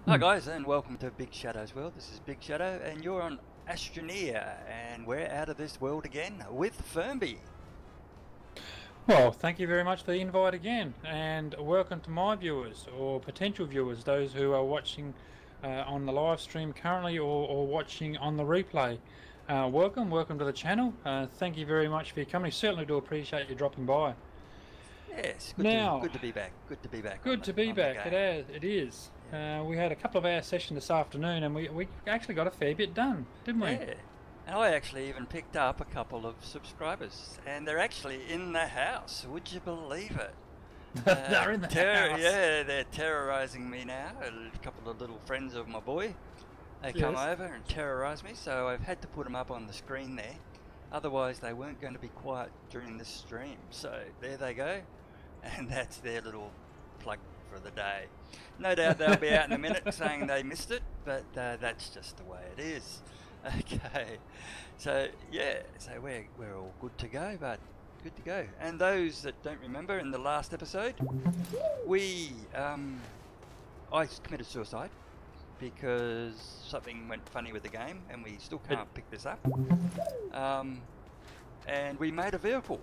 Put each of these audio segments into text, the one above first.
Hi guys, and welcome to BigShadowsWorld. This is Big Shadow and you're on Astroneer, and we're out of this world again with Firmbie. Well, thank you very much for the invite again, and welcome to my viewers or potential viewers, those who are watching on the live stream currently or watching on the replay. Welcome to the channel. Thank you very much for your company. Certainly do appreciate you dropping by. Yes, Now, good to be back. Good to be back good to be on the back. game. It is. Yeah. We had a couple of hour session this afternoon, and we actually got a fair bit done, didn't we? Yeah. And I actually even picked up a couple of subscribers, and they're actually in the house. Would you believe it? They're in the house. Yeah, they're terrorizing me now. A couple of little friends of my boy. They come Yes. over and terrorize me, so I've had to put them up on the screen there. Otherwise, they weren't going to be quiet during this stream. So there they go, and that's their little plug for the day. No doubt they'll be out in a minute saying they missed it, but that's just the way it is. Okay, so yeah, so we're all good to go, but good to go. And those that don't remember, in the last episode, I committed suicide because something went funny with the game, and we still can't pick this up. And we made a vehicle.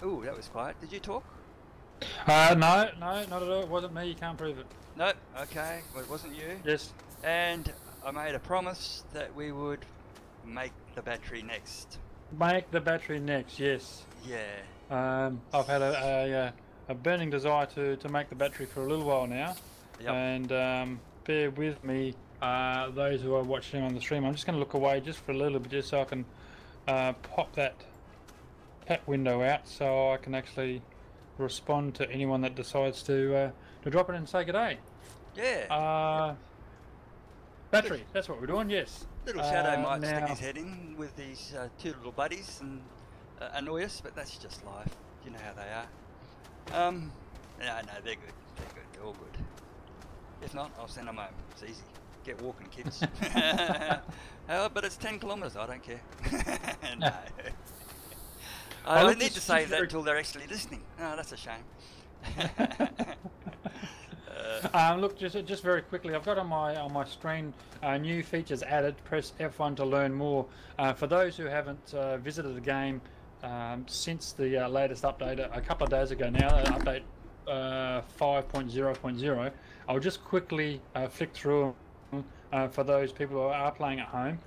Ooh, that was quiet. Did you talk? No, not at all. It wasn't me. You can't prove it. No. Okay. Well, it wasn't you. Yes. And I made a promise that we would make the battery next. Make the battery next, yes. Yeah. I've had a burning desire to make the battery for a little while now. Yep. And bear with me, those who are watching on the stream. I'm just going to look away just for a little bit, just so I can pop that window out, so I can actually respond to anyone that decides to drop it and say good day. Yeah. Battery, that's what we're doing, yes. LittleShadow might now, stick his head in with these two little buddies and annoy us, but that's just life. You know how they are. No, they're good. They're good. They're all good. If not, I'll send them home. It's easy. Get walking, kids. But it's 10 kilometres. I don't care. No. I need to save that until they're actually listening. Oh, that's a shame. Look, just very quickly, I've got on my screen new features added. Press F1 to learn more. For those who haven't visited the game since the latest update a couple of days ago now, update 5.0.0, I'll just quickly flick through for those people who are playing at home.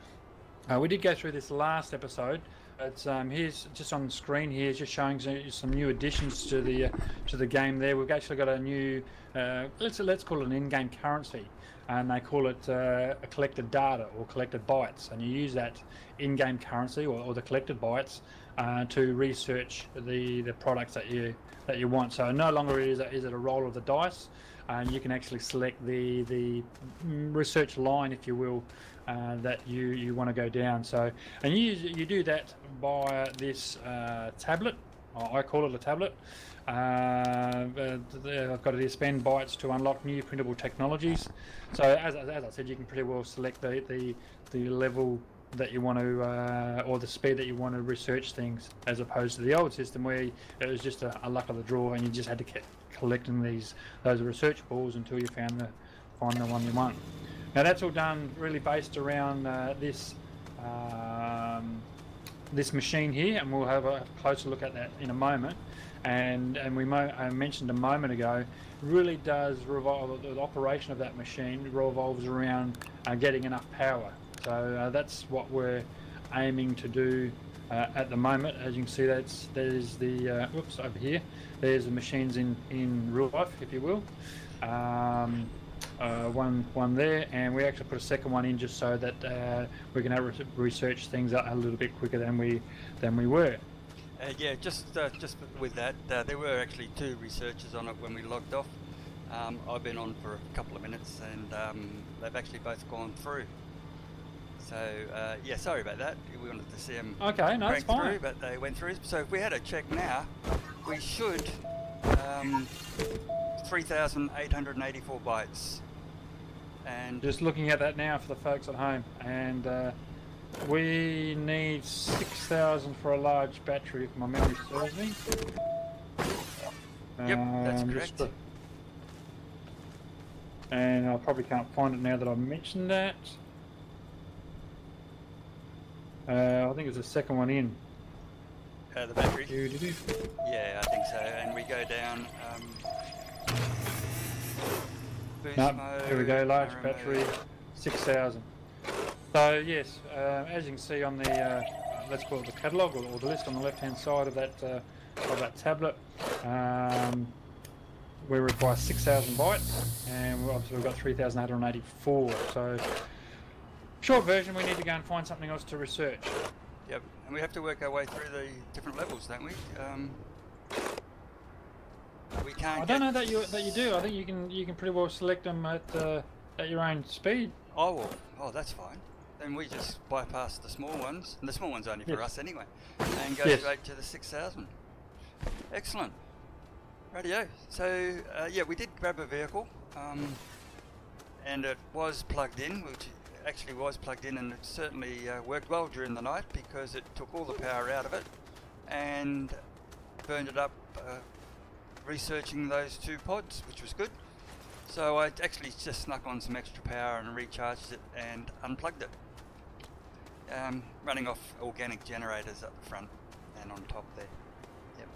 We did go through this last episode. It's here's just on the screen here, just showing some new additions to the game. There, we've actually got a new let's call it an in-game currency, and they call it a collected data or collected bytes, and you use that in-game currency or the collected bytes to research the products that you want. So no longer is it a roll of the dice, and you can actually select the research line, if you will, that you want to go down. So, and you do that by this tablet. I call it a tablet. I've got to spend bytes to unlock new printable technologies. So as I said, you can pretty well select the level that you want to or the speed that you want to research things, as opposed to the old system where it was just a luck of the draw, and you just had to keep collecting those research balls until you find the one you want. Now that's all done really based around this machine here, and we'll have a closer look at that in a moment. And I mentioned a moment ago, really does revolve, the operation of that machine revolves around getting enough power. So that's what we're aiming to do at the moment. As you can see, there's the oops, over here. There's the machines in real life, if you will. One there, and we actually put a second one in just so that we can research things a little bit quicker than we were. Yeah, just with that, there were actually two researchers on it when we logged off. I've been on for a couple of minutes, and they've actually both gone through. So yeah, sorry about that. We wanted to see them crank through, but they went through. So if we had a check now, we should 3,884 bytes. And just looking at that now for the folks at home, and we need 6,000 for a large battery, if my memory serves me. Yep, that's correct. And I probably can't find it now that I've mentioned that. I think it's the second one in. The battery? Yeah, I think so. And we go down boost mode. Here we go, large battery, 6,000. So yes, as you can see on the, let's call it the catalogue or the list on the left-hand side of that tablet, we require 6,000 bytes, and obviously we've got 3,884. So short version, we need to go and find something else to research. Yep, and we have to work our way through the different levels, don't we? We can't. I don't know that you do. I think you can pretty well select them at your own speed. Oh well, oh that's fine. Then we just bypass the small ones, and the small ones only for us anyway, and go straight to the 6,000. Excellent. Rightio. So yeah, we did grab a vehicle, and it was plugged in, which actually was plugged in, and it certainly worked well during the night because it took all the power out of it and burned it up researching those 2 pods, which was good. So I actually just snuck on some extra power and recharged it and unplugged it, running off organic generators up the front and on top there. Yep.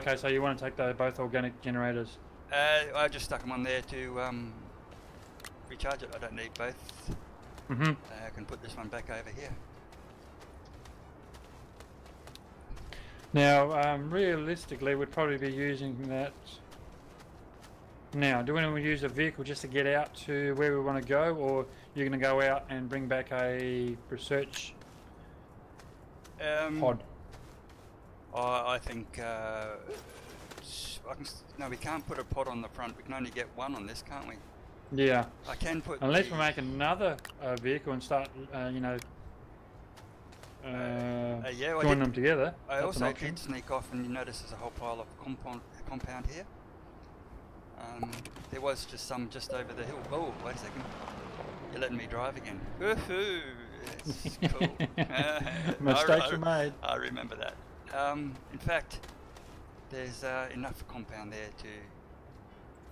Okay, so you want to take both organic generators? I just stuck them on there to recharge it. I don't need both. I can put this one back over here. Now, realistically, we'd probably be using that. Now, do we want to use a vehicle just to get out to where we want to go, or you're going to go out and bring back a research pod? I think no, we can't put a pod on the front. We can only get one on this, can't we? Yeah. I can put. Unless we make another vehicle and start, you know, yeah, join them together. I also did sneak off, and you notice there's a whole pile of compound here. There was just some just over the hill. Oh, wait a second. You're letting me drive again. Woohoo! It's cool. Mistakes were made. I remember that. In fact, there's enough compound there to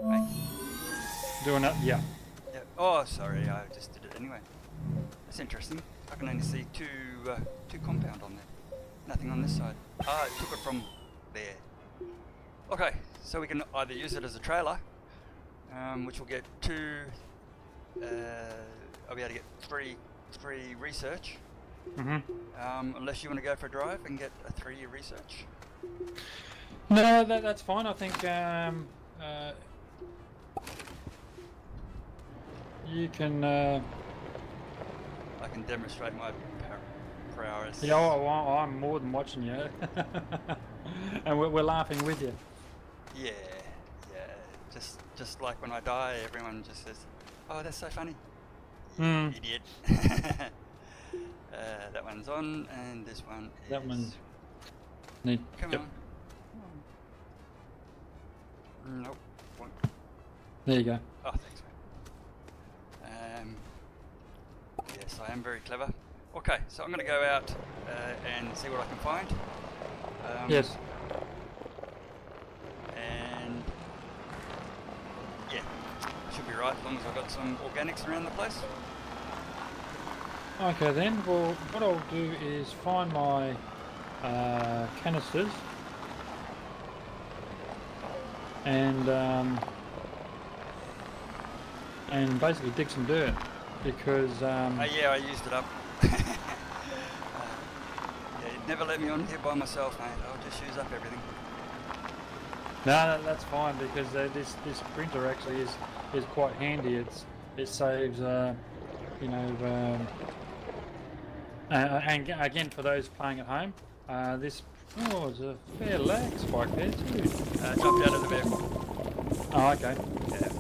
make. Doing that, yeah. Oh, sorry, I just did it anyway. That's interesting. I can only see two compound on there. Nothing on this side. Ah, it took it from there. Okay, so we can either use it as a trailer, which will get 2. I'll be able to get three research. Unless you want to go for a drive and get a 3 research. No, that's fine. I think you can. I can demonstrate my prowess. Yeah, I'm more than watching you, and we're laughing with you. Yeah. Just like when I die, everyone just says, "Oh, that's so funny." You idiot. That one's on, and this one is. That one's. Come on. Nope. There you go. Oh, thanks, mate. Yes, I am very clever. Okay, so I'm going to go out and see what I can find. Yes. And yeah, should be right as long as I've got some organics around the place. Okay then, well what I'll do is find my canisters and basically dig some dirt because yeah, I used it up. Yeah, you'd never let me on here by myself, mate. I'll just use up everything. No, that's fine because this printer actually is quite handy. It saves you know and again for those playing at home, this it's a fair lag spike there too. Jumped out of the vehicle. Oh, okay. Yeah.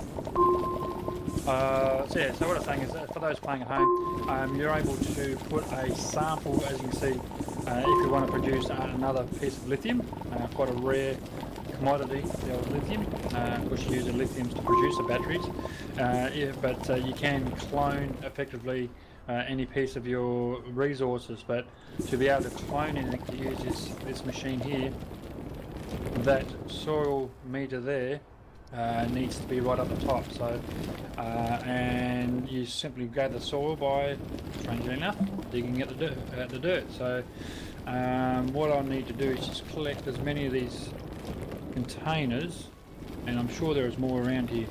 So what I'm saying is that for those playing at home, you're able to put a sample, as you can see, if you want to produce another piece of lithium, quite a rare commodity, the old lithium. Of course, you use the lithiums to produce the batteries, but you can clone effectively any piece of your resources. But to be able to clone anything, to use this machine here, that soil meter there needs to be right up the top. So, and you simply gather soil by, strangely enough, digging at the dirt. So, what I'll need to do is just collect as many of these containers, and I'm sure there is more around here,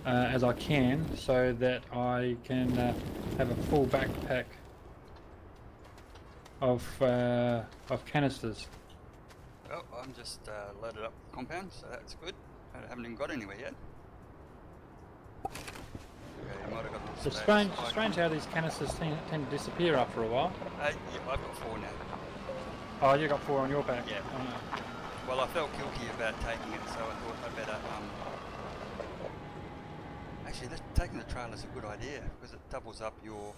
as I can, so that I can have a full backpack of canisters. Oh, I'm just loaded up the compound, so that's good. I haven't even got anywhere yet. Okay, you might have got a It's strange how these canisters tend to disappear after a while. Yeah, I've got 4 now. Oh, you got 4 on your back? Yeah. Well, I felt guilty about taking it, so I thought I better... Actually, taking the trail is a good idea, because it doubles up your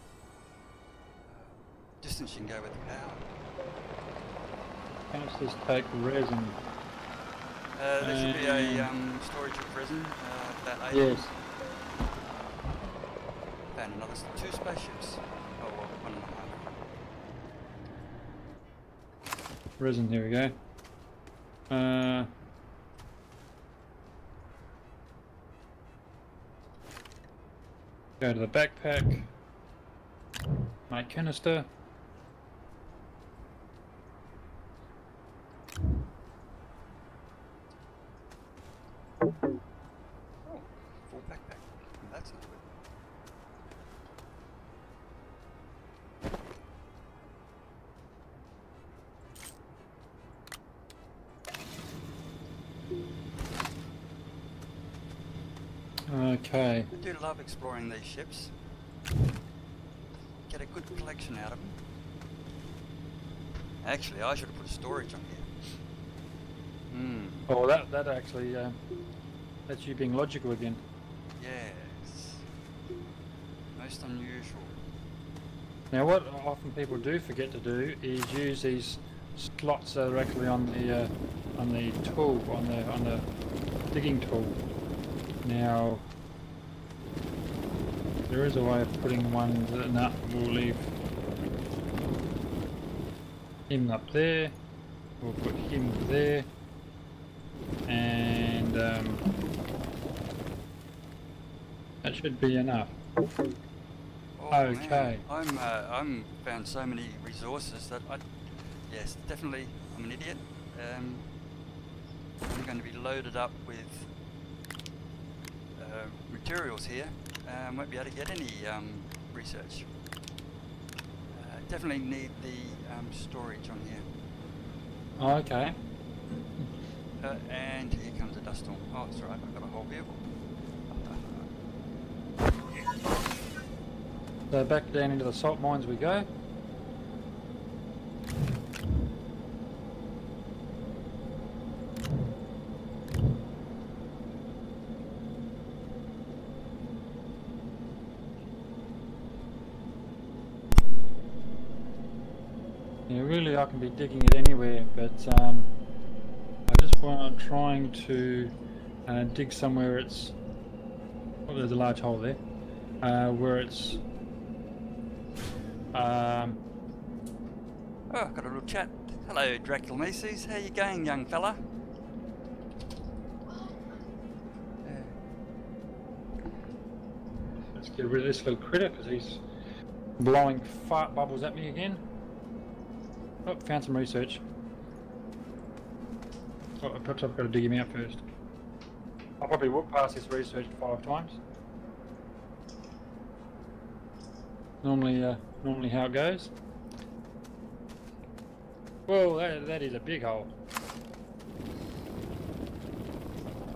distance you can go with the power. Canisters take resin. There should be a storage of resin, about 8. Yes. Found another 2 spaceships. Oh, well, 1.5. Resin, here we go. Go to the backpack. Make canister. Oh, full backpack. That's not good. Okay. I do love exploring these ships. Get a good collection out of them. Actually, I should have put a storage on here. Oh, that actually, that's you being logical again. Yes. Most unusual. Now, what often people do forget to do is use these slots that are actually on the tool, on the digging tool. Now, there is a way of putting one that, no, we'll leave him up there. We'll put him there, and that should be enough. Oh, okay. Man. I'm found so many resources that yes, definitely, I'm an idiot. I'm going to be loaded up with materials here. Won't be able to get any research. Definitely need the storage on here. Oh, okay. And here comes a dust storm. Oh, that's right, I've got a whole vehicle. So back down into the salt mines we go. Yeah, really I can be digging it anywhere, but I just want trying to dig somewhere it's... Oh, there's a large hole there. Where it's... Oh, I've got a little chat. Hello, Draculameses. How you going, young fella? Let's get rid of this little critter because he's blowing fart bubbles at me again. Oh, found some research. Oh, perhaps I've got to dig him out first. I'll probably walk past this research 5 times. Normally how it goes. Well, that is a big hole.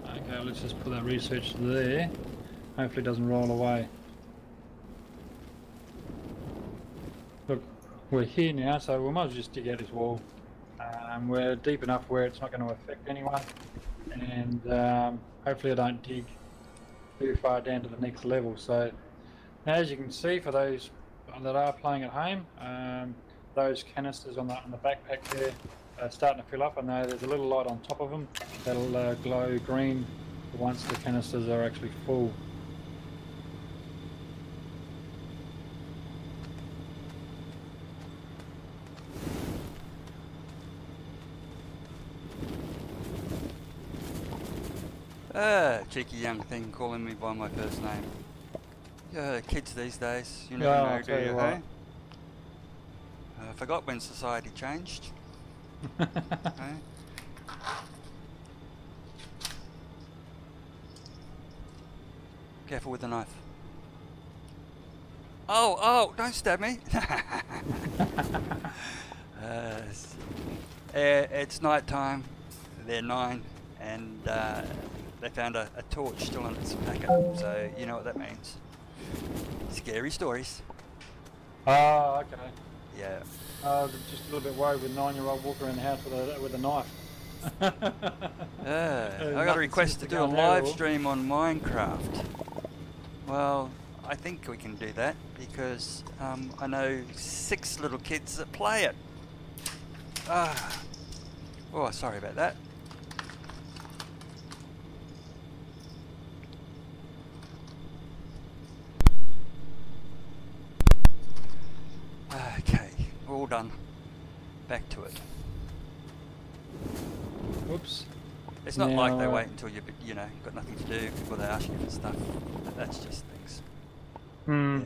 Okay, let's just put that research there. Hopefully it doesn't roll away. Look, we're here now, so we might as well just dig out this wall. We're deep enough where it's not going to affect anyone, and hopefully I don't dig too far down to the next level. So, now as you can see, for those that are playing at home, those canisters on the backpack there are starting to fill up. I know there's a little light on top of them that'll glow green once the canisters are actually full. Cheeky young thing calling me by my first name. Kids these days, you Yeah, never I'll know, do tell you you, what. hey? I forgot when society changed. Hey? Careful with the knife. Oh, don't stab me. It's night time. They're 9 and they found a torch still in its packet, so you know what that means. Scary stories. Oh, okay. Yeah. Just a little bit worried with 9-year-old walking around the house with a knife. I got a request to do a live stream on Minecraft. Well, I think we can do that because I know 6 little kids that play it. Oh, sorry about that. Okay, all done. Back to it. Whoops. It's not like they wait until you've got nothing to do before they ask you for stuff. That's just things. Yeah.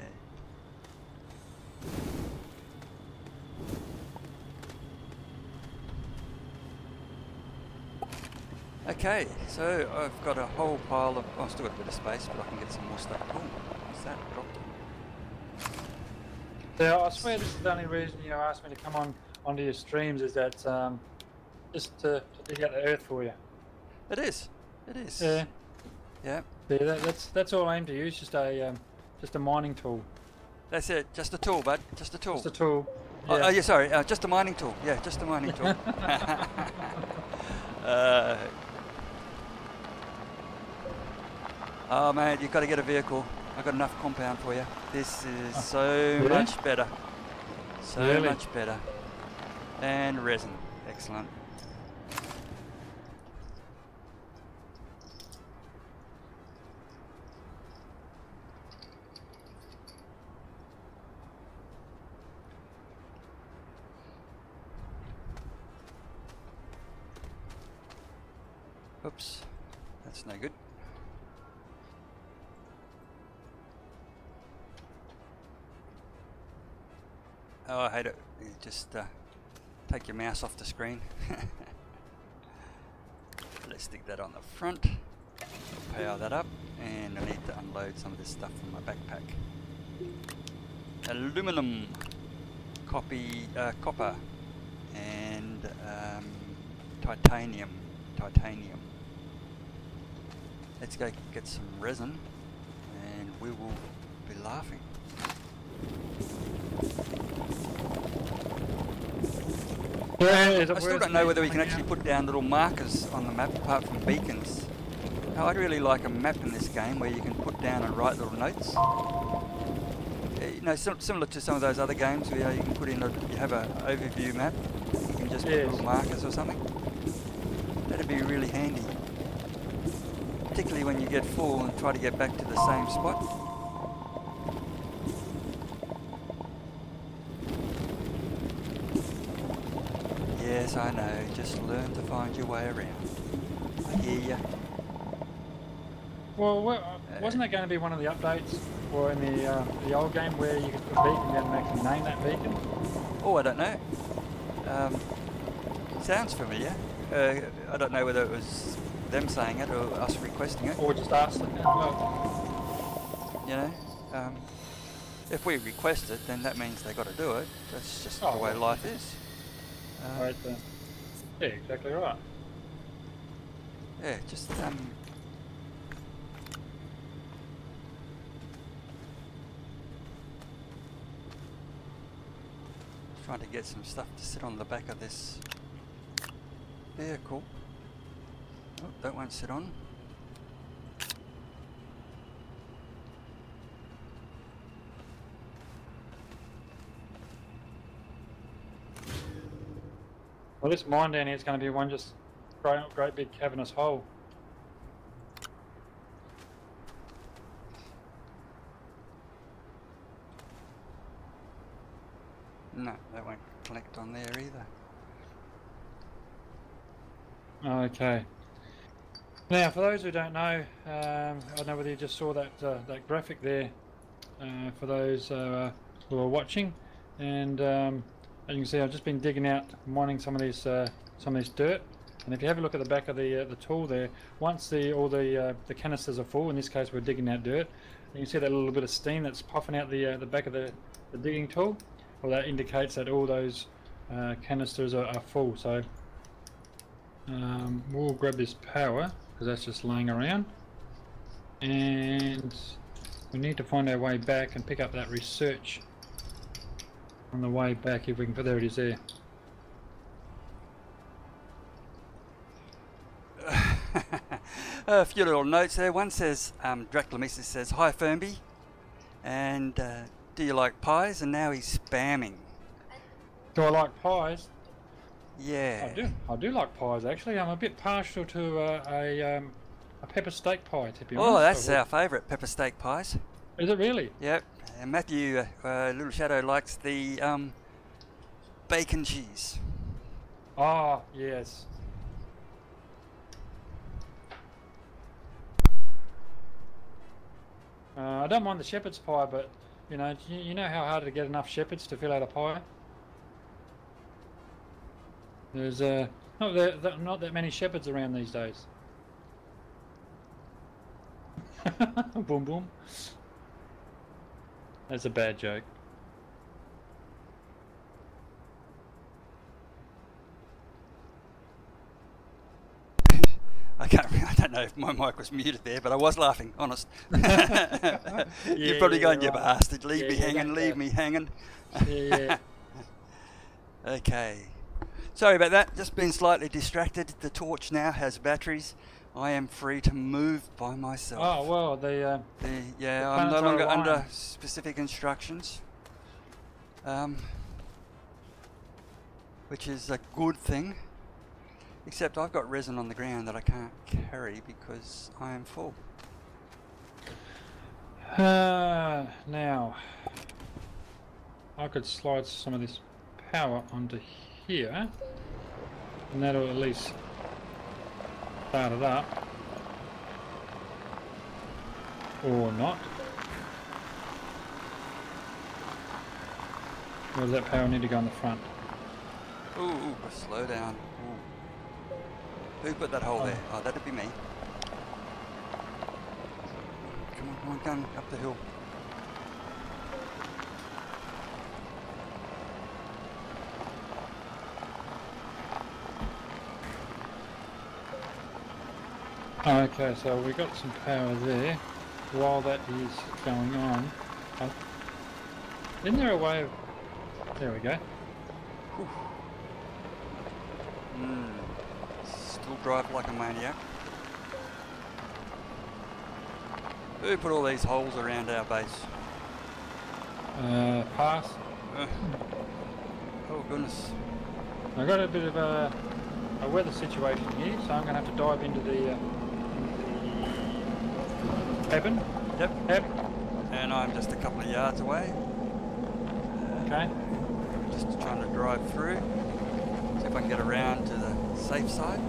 Okay, so I've got a whole pile of... Oh, I've still got a bit of space, but I can get some more stuff. Oh, what's that? Dropped. Yeah, I swear this is the only reason you asked me to come onto your streams is that just to dig out the earth for you. It is. It is. Yeah. Yeah. Yeah, that's all I aim to use. Just a mining tool. That's it. Just a tool, bud. Just a tool. Just a tool. Yeah. Oh, yeah. Sorry. Just a mining tool. Yeah, just a mining tool. Oh man, you've got to get a vehicle. I've got enough compound for you. This is so much better. So much better. And resin. Excellent. Oops. That's no good. Oh, I hate it. You just take your mouse off the screen. Let's stick that on the front. I'll power that up, and I need to unload some of this stuff from my backpack. Aluminum, copper, and titanium. Let's go get some resin, and we will be laughing. I still don't know whether we can actually put down little markers on the map apart from beacons. Now, I'd really like a map in this game where you can put down and write little notes. You know, similar to some of those other games where you can put in you have an overview map. You can just put little markers or something. That'd be really handy. Particularly when you get full and try to get back to the same spot. Yes, I know. Just learn to find your way around. I hear ya. Well, wasn't that going to be one of the updates, or in the old game where you could put a beacon down and actually name that beacon? Oh, I don't know. Sounds familiar. I don't know whether it was them saying it or us requesting it. Or just us. You know, if we request it, then that means they got to do it. That's just the way life is. Right then. Yeah, exactly right. Yeah, just trying to get some stuff to sit on the back of this vehicle. Oh, that won't sit on. Well, this mine down here is going to be one just great big cavernous hole. No, that won't connect on there either. Okay. Now, for those who don't know, I don't know whether you just saw that that graphic there. For those who are watching, and as you can see, I've just been digging out, mining some of this dirt. And if you have a look at the back of the tool there, once all the canisters are full, in this case we're digging out dirt, you can see that little bit of steam that's puffing out the back of the digging tool. Well, that indicates that all those canisters are full. So we'll grab this power, because that's just laying around, and we need to find our way back and pick up that research on the way back, if we can. There it is there. A few little notes there. One says, Draculamesis says, "Hi Firmbie, and do you like pies?" And now he's spamming. Do I like pies? Yeah. I do like pies, actually. I'm a bit partial to a pepper steak pie, to be honest. Oh, that's our favourite, pepper steak pies. Is it really? Yep. And Matthew, LittleShadow, likes the bacon cheese. Oh, yes. I don't mind the shepherd's pie, but you know how hard to get enough shepherds to fill out a pie. There's not that many shepherds around these days. Boom boom. That's a bad joke. I don't know if my mic was muted there, but I was laughing, honest. You're probably going, "You bastard, leave me hanging, leave me hanging." Yeah. Okay. Sorry about that, just been slightly distracted. The torch now has batteries. I am free to move by myself. Oh, well, yeah, I'm no longer under specific instructions. Which is a good thing. Except I've got resin on the ground that I can't carry because I am full. Now, I could slide some of this power onto here, and that'll at least start it up. Or not. Or does that power need to go on the front? Ooh, slow down. Ooh. Who put that hole there? Oh, that'd be me. Come on, gun up the hill. Okay, so we got some power there. While that is going on, isn't there a way of... There we go. Still drive like a maniac. Who put all these holes around our base? Pass. Oh goodness. I've got a bit of a weather situation here, so I'm going to have to dive into the cabin. Yep. Yep. And I'm just a couple of yards away. Okay. Just trying to drive through. See if I can get around to the safe side.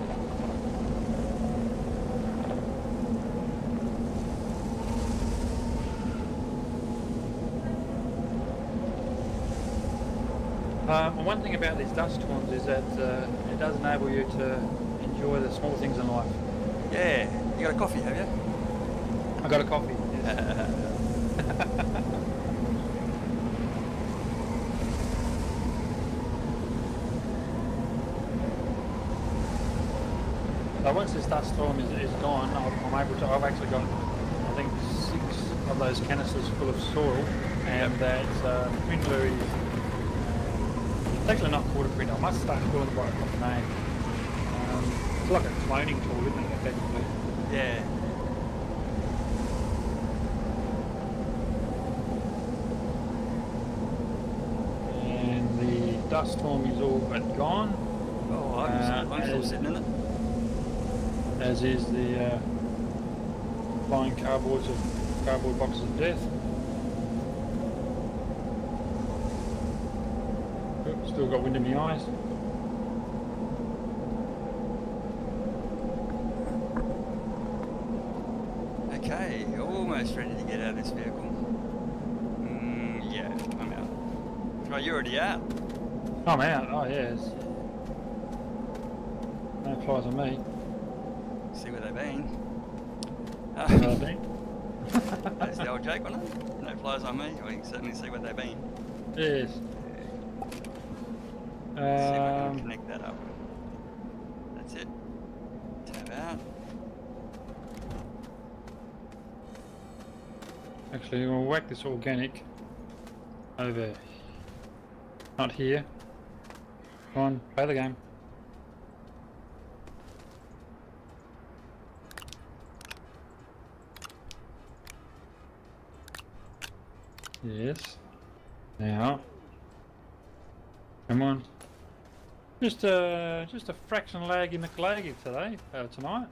One thing about these dust storms is that it does enable you to enjoy the small things in life. Yeah. You got a coffee, have you? I got a coffee. Yes. So once this dust storm is gone, I've actually got, I think, 6 of those canisters full of soil, and that's Printler is it's actually not quarter print. I must start calling it by a proper name. It's like a cloning tool, isn't it, effectively? Yeah. And the dust storm is all but gone. Oh, I'm still sitting in it. As is the flying cardboard boxes of death. Oops, still got wind in my eyes. almost ready to get out of this vehicle. Yeah, I'm out. Oh, you're already out. I'm out. Oh yes. No flies on me. See where they've been. Where have they been? That's the old joke on it. No flies on me. Well, you can certainly see where they've been. Yes. See if I can connect that up. That's it. Tab out. Actually, we'll whack this organic over. Not here. Come on, play the game. Yes. Now. Come on. Just a fraction lag in the laggy today, tonight.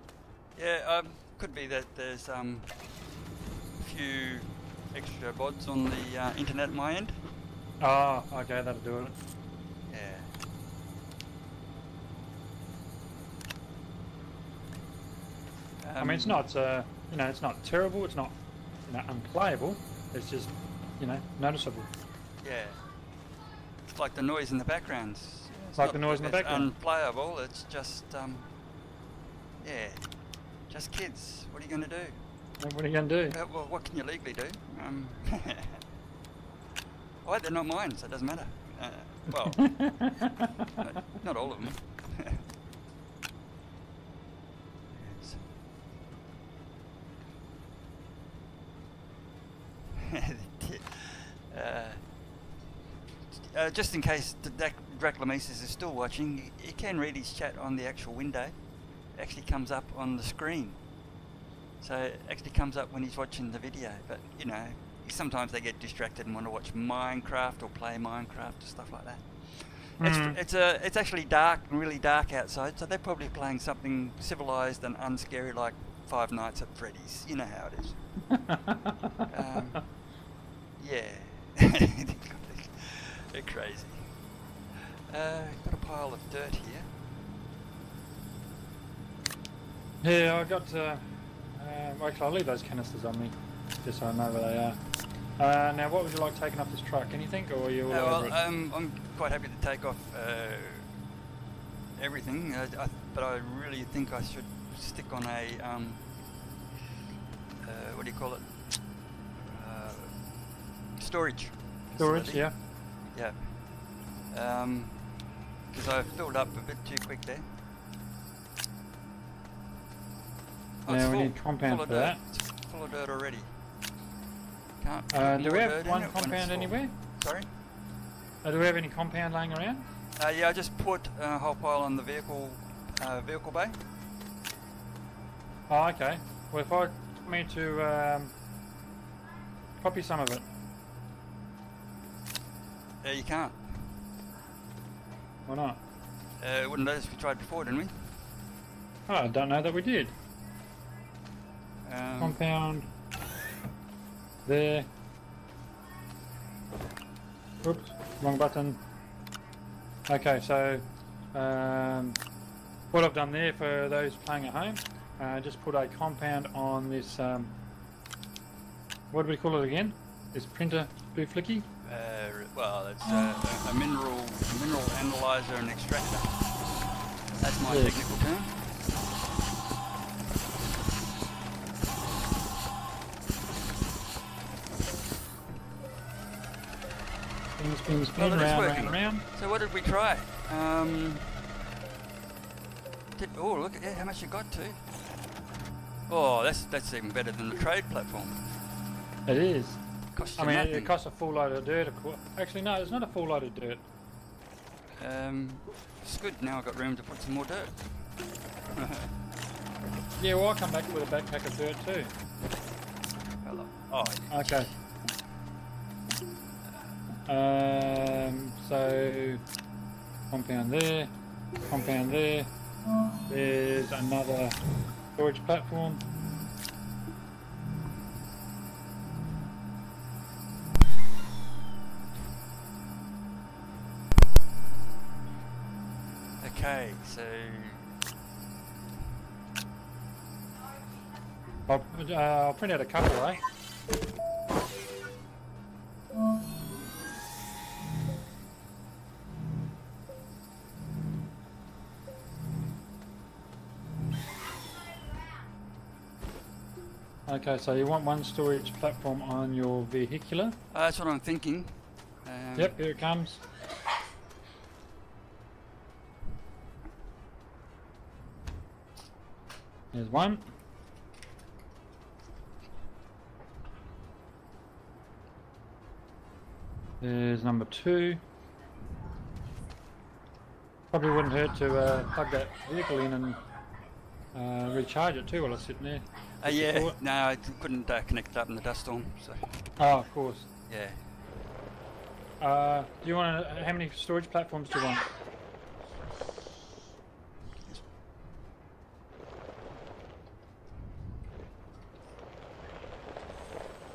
Yeah, could be that there's a few extra bots on the internet at my end. Oh, okay, that'll do it. Yeah. I mean, it's not, you know, it's not terrible. It's not, you know, unplayable. It's just, you know, noticeable. Yeah. It's like the noise in the background. It's like the noise in the background. Unplayable. It's just, yeah, just kids. What are you going to do? What are you going to do? Well, what can you legally do? Well, they're not mine, so it doesn't matter. Well, not all of them. Just in case the Draculamesis is still watching, you can read his chat on the actual window. It actually comes up on the screen. So it actually comes up when he's watching the video, but you know, sometimes they get distracted and want to watch Minecraft or play Minecraft or stuff like that. It's actually dark, really dark outside, so they're probably playing something civilized and unscary like Five Nights at Freddy's. You know how it is. Yeah. They're crazy. Got a pile of dirt here. Yeah, I got. Actually, I'll leave those canisters on me, just so I know where they are. Now, what would you like taking off this truck? Anything, or are you all over it? I'm quite happy to take off everything, but I really think I should stick on a what do you call it? Storage. Storage, facility. yeah. Yeah. Because I filled up a bit too quick there. Oh, now we full, need compound for that. It's full of dirt already. Can't put Do we more have dirt one in it when compound it's full. anywhere? Sorry? Do we have any compound laying around? Yeah, I just put a whole pile on the vehicle bay. Oh, okay. Well, if I me to copy some of it. You can't. Why not? It wouldn't let us if we tried before, didn't we? Oh, I don't know that we did. Compound. There. Oops, wrong button. Okay, so what I've done there for those playing at home, just put a compound on this, what do we call it again? This printer bootflicky? Well, it's a mineral analyzer and extractor. That's my technical term. Spin, round. So what did we try? Oh, look at how much you got too. Oh, that's even better than the trade platform. It is. Costs I you mean, nothing. it costs a full load of dirt. Actually, no, it's not a full load of dirt. It's good. Now I've got room to put some more dirt. Yeah, well, I'll come back with a backpack of dirt too. Hello. Oh, yeah. Okay. So compound there, compound there. There's another storage platform. Okay, so I'll print out a couple, eh? Okay, so you want one storage platform on your vehicular? That's what I'm thinking. Yep, here it comes. There's one. There's number 2. Probably wouldn't hurt to plug that vehicle in and recharge it too while I was sitting there. Yeah, no, I couldn't connect it up in the dust storm. So. Oh, of course. Yeah. Do you want how many storage platforms do you want?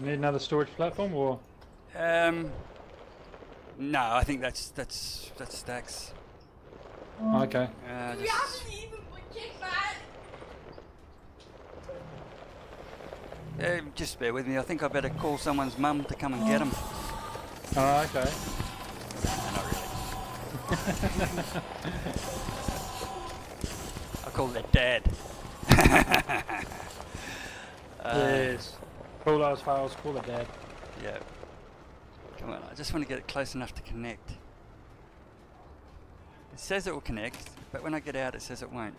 Need another storage platform or? No, I think that's stacks. Okay. Just bear with me. I think I better call someone's mum to come and get him. Oh, okay. No, not really. I'll call their dad. Yes. Pull those files, call it dad. Yeah. Come on, I just want to get it close enough to connect. It says it will connect, but when I get out it says it won't.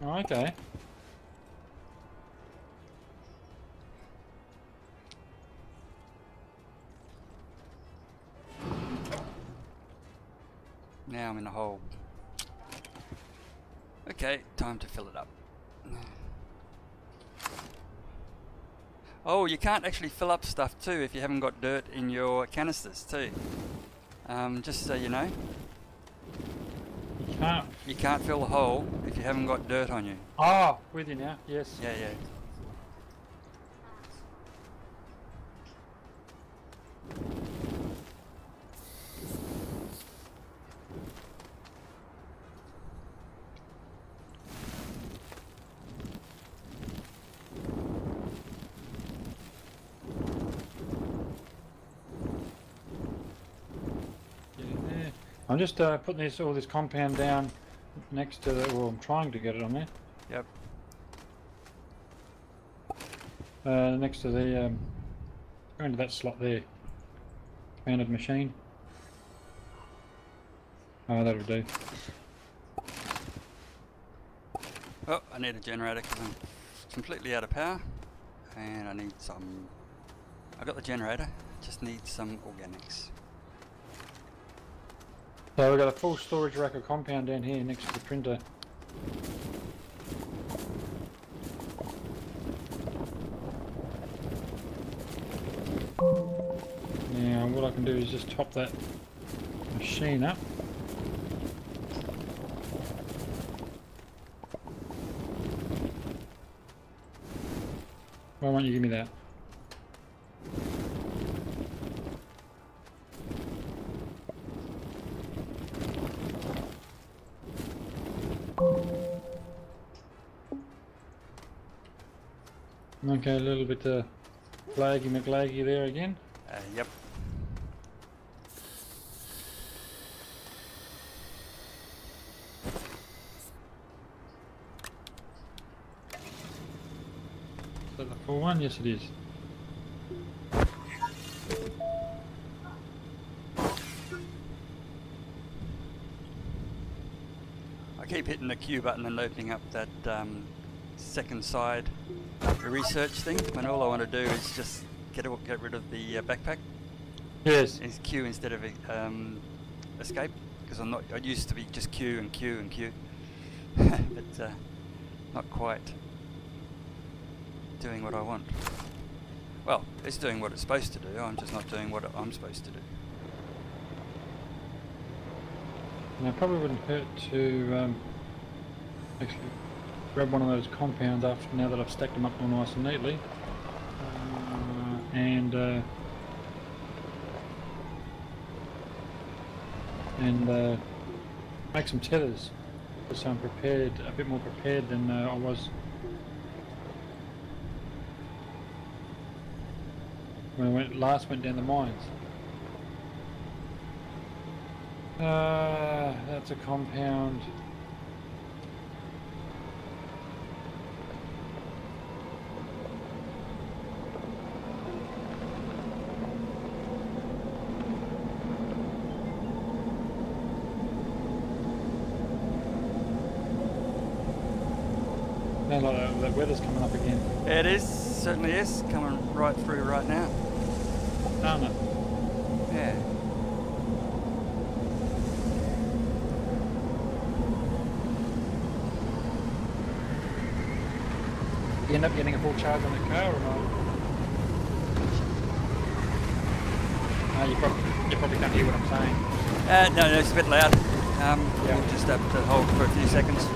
Oh, okay. Now I'm in a hole. Okay, time to fill it up. Oh, you can't actually fill up stuff too if you haven't got dirt in your canisters too. Just so you know. You can't. You can't fill the hole if you haven't got dirt on you. Oh, with you now, yes. Yeah, yeah. I'm just putting all this compound down next to the, well, I'm trying to get it on there. Yep. Next to the, go into that slot there. Expanded machine. Oh, that'll do. Oh, I need a generator because I'm completely out of power. And I need some... I got the generator, just need some organics. So we've got a full storage rack of compound down here next to the printer. Now what I can do is just top that machine up. Why won't you give me that? Okay, a little bit flaggy McLaggy there again. Yep. Is that the full one? Yes, it is. I keep hitting the Q button and opening up that second side research thing when all I want to do is just get rid of the backpack. Yes. It's Q instead of escape, because I'm not. I used to be just Q and Q and Q, but not quite doing what I want. Well, it's doing what it's supposed to do. I'm just not doing what I'm supposed to do. Now, it probably wouldn't hurt to actually grab one of those compounds after now that I've stacked them up all nice and neatly, and make some tethers, so I'm prepared, a bit more prepared than I was when we last went down the mines. That's a compound. Sounds like the weather's coming up again. It is, certainly is, coming right through right now. Aren't it? Yeah. You end up getting a full charge on the car or not? You probably can't hear what I'm saying. No, it's a bit loud. We'll just have to hold for a few seconds.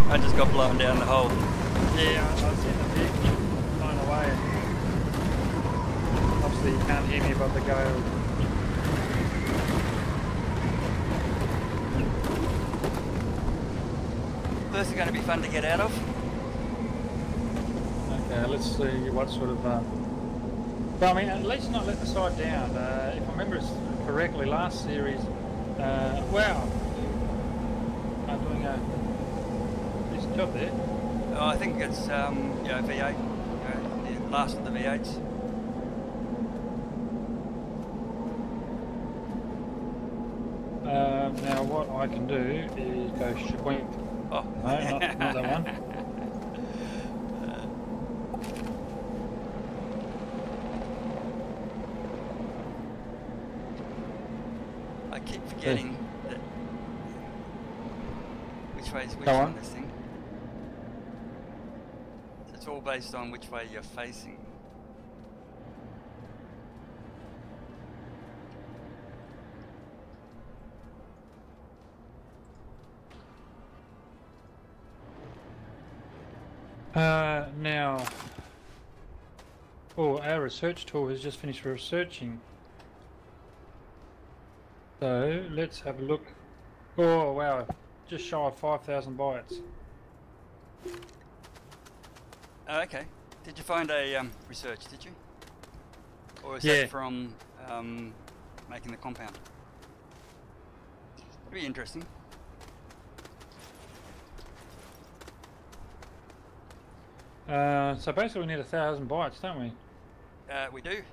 I just got blown down the hole. Yeah, I was in the vehicle flying away. Obviously you can't hear me above the gale. This is going to be fun to get out of. Okay, let's see what sort of... Well, I mean, at least not let the side down. If I remember correctly, last series... wow! I'm doing a decent job there. Oh, I think it's V8, the last of the V8s. Now what I can do is go shaboink. Oh. No, not that one. I keep forgetting that which way is which Go on on. this thing. It's all based on which way you're facing. Now, our research tool has just finished researching. So let's have a look. Oh wow, just shy of 5,000 bytes. Oh, okay. Did you find a research? Did you? Or is Yeah. that from making the compound? It'd be interesting. So basically we need 1,000 bytes, don't we? We do.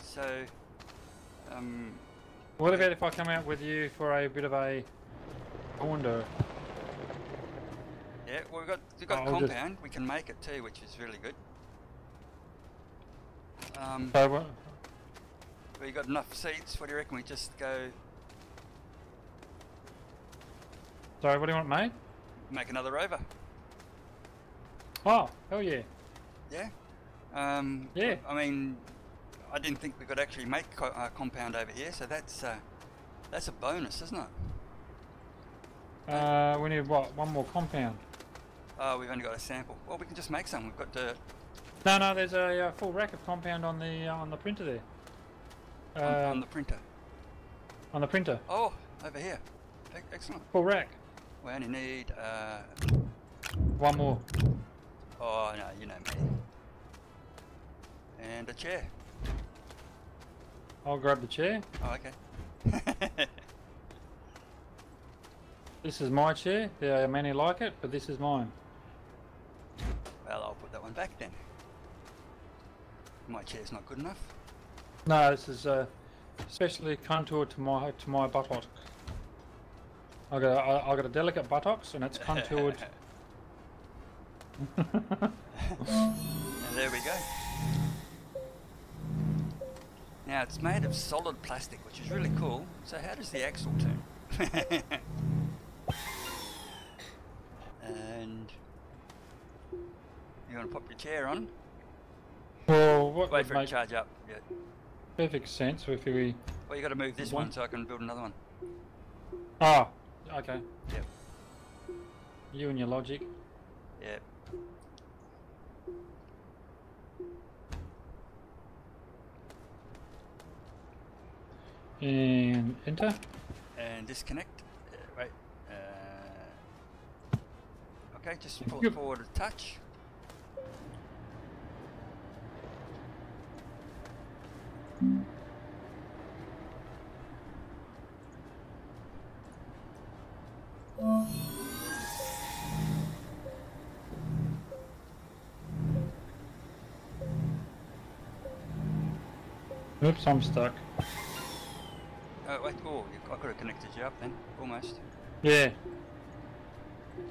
So, What about if I come out with you for a bit of a wonder? yeah, well, we've got I'll compound. We can make it too, which is really good. So what? We got enough seeds. What do you reckon? We just go Sorry, what do you want, mate? make another rover. Oh, hell yeah. Yeah. Yeah. I mean, I didn't think we could actually make compound over here, so that's a bonus, isn't it? We need what? One more compound. Oh, we've only got a sample. Well, we can just make some. We've got dirt No, there's a full rack of compound on the printer there. on the printer. On the printer. Oh, over here. Excellent. Full rack. We only need. One more. Oh no, you know me. And a chair. I'll grab the chair. Oh, okay. This is my chair. There are many like it, but this is mine. Well, I'll put that one back then. My chair's not good enough. No, this is specially contoured to my buttock. I got a delicate buttocks, and it's contoured. And there we go. Now it's made of solid plastic, which is really cool. So how does the axle turn? And you want to pop your chair on? Well, what Wait would for it to make charge up. Yeah. perfect sense if we... Well, you got to move this one so I can build another one. Oh, okay. Yep. You and your logic. Yep. And enter. And disconnect. Wait. Okay, just pull it forward a touch. Oops, I'm stuck. Oh, wait. Oh, I could have connected you up then. Almost. Yeah.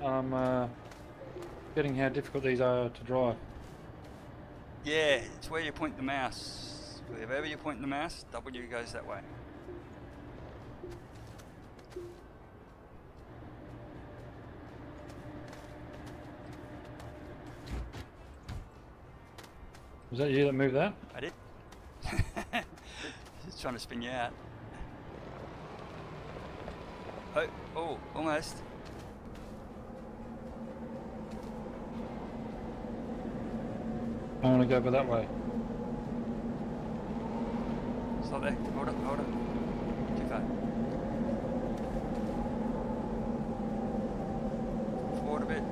I'm getting how difficult these are to drive. Yeah, it's where you point the mouse. Wherever you point the mouse, W goes that way. Was that you that moved that? I did. Just trying to spin you out. Oh, almost. I want to go by that way. Stop there. Hold it, hold it. Too far. Forward a bit.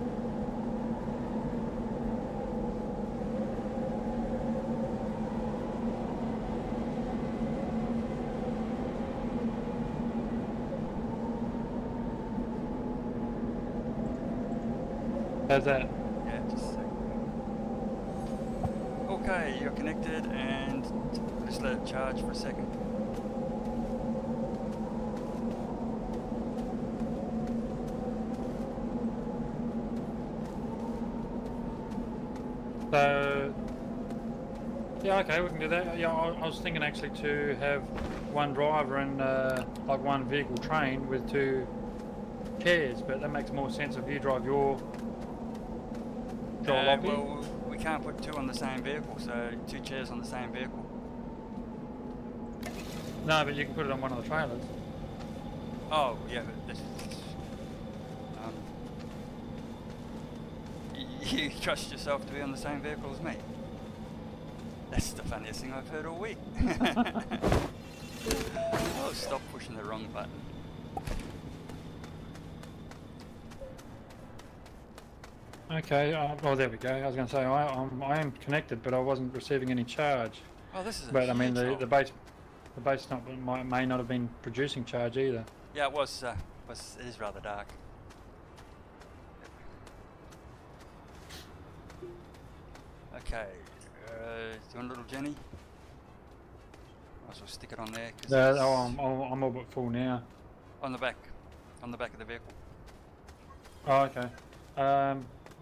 How's that? Yeah, just a sec. Okay, you're connected and just let it charge for a second. So, yeah, okay, we can do that. Yeah, I was thinking actually to have one driver and like one vehicle train with two chairs, but that makes more sense if you drive your jalopy. Well, we can't put two on the same vehicle, so two chairs on the same vehicle. No, but you can put it on one of the trailers. Oh, yeah, but this, you trust yourself to be on the same vehicle as me? That's the funniest thing I've heard all week. Oh, stop pushing the wrong button. Okay, well there we go. I was going to say I am connected, but I wasn't receiving any charge. Oh, this is a But I mean huge the base may not have been producing charge either. Yeah, it was. It is rather dark. Okay, do you want a little Jenny? Might as well stick it on there. I'm all but full now. On the back of the vehicle. Oh, okay.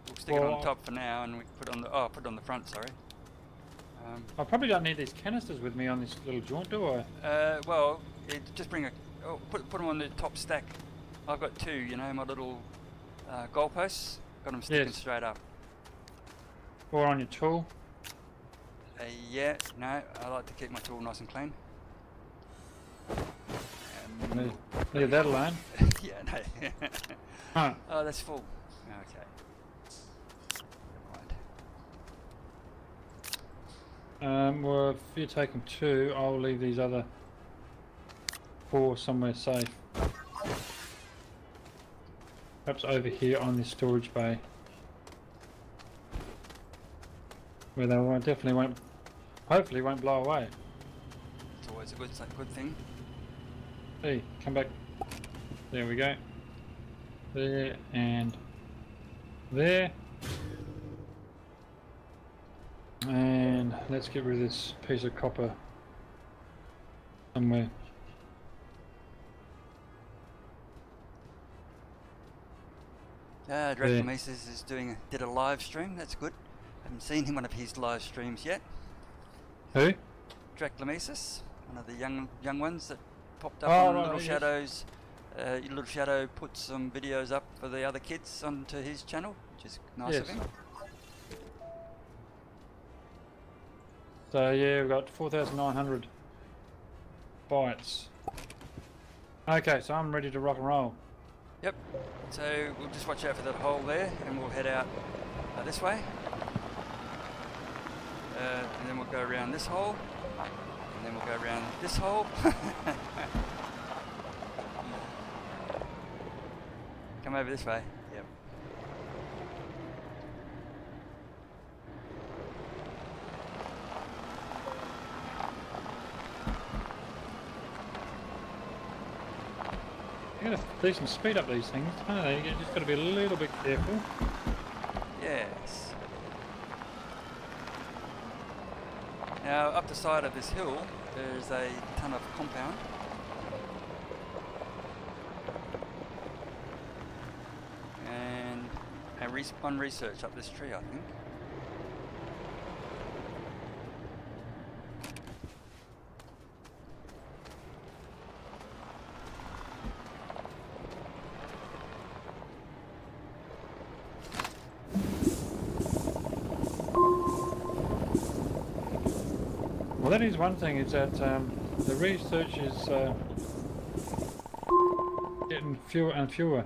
We'll stick it on top for now, and we put it on the put it on the front. Sorry. I probably don't need these canisters with me on this little jaunt, do I? Well, just bring put them on the top stack. I've got two, you know, my little goalposts. Got them sticking straight up. Or on your tool? Yeah, no, I like to keep my tool nice and clean. Leave that alone. Yeah, no. Huh. Oh, that's full. Okay. Never mind. Well, if you're taking two, I'll leave these other four somewhere safe. Perhaps over here on this storage bay. Where they hopefully won't blow away. It's always a good thing. Hey, come back. There we go. There and there. And let's get rid of this piece of copper somewhere. Draculamesis did a live stream. That's good. Haven't seen one of his live streams yet. Who? Draculamesis, one of the young ones that popped up on right, LittleShadows. LittleShadow put some videos up for the other kids onto his channel, which is nice of him. So yeah, we've got 4,900 bytes. Okay, so I'm ready to rock and roll. Yep. So we'll just watch out for that hole there, and we'll head out this way. And then we'll go around this hole, and then we'll go around this hole. Come over this way. Yep. You gotta decent speed up these things, don't they? You just gotta be a little bit careful. Yes. Now, up the side of this hill, there's a ton of compound. And one research up this tree, I think. Well, that is one thing, is that the research is getting fewer and fewer.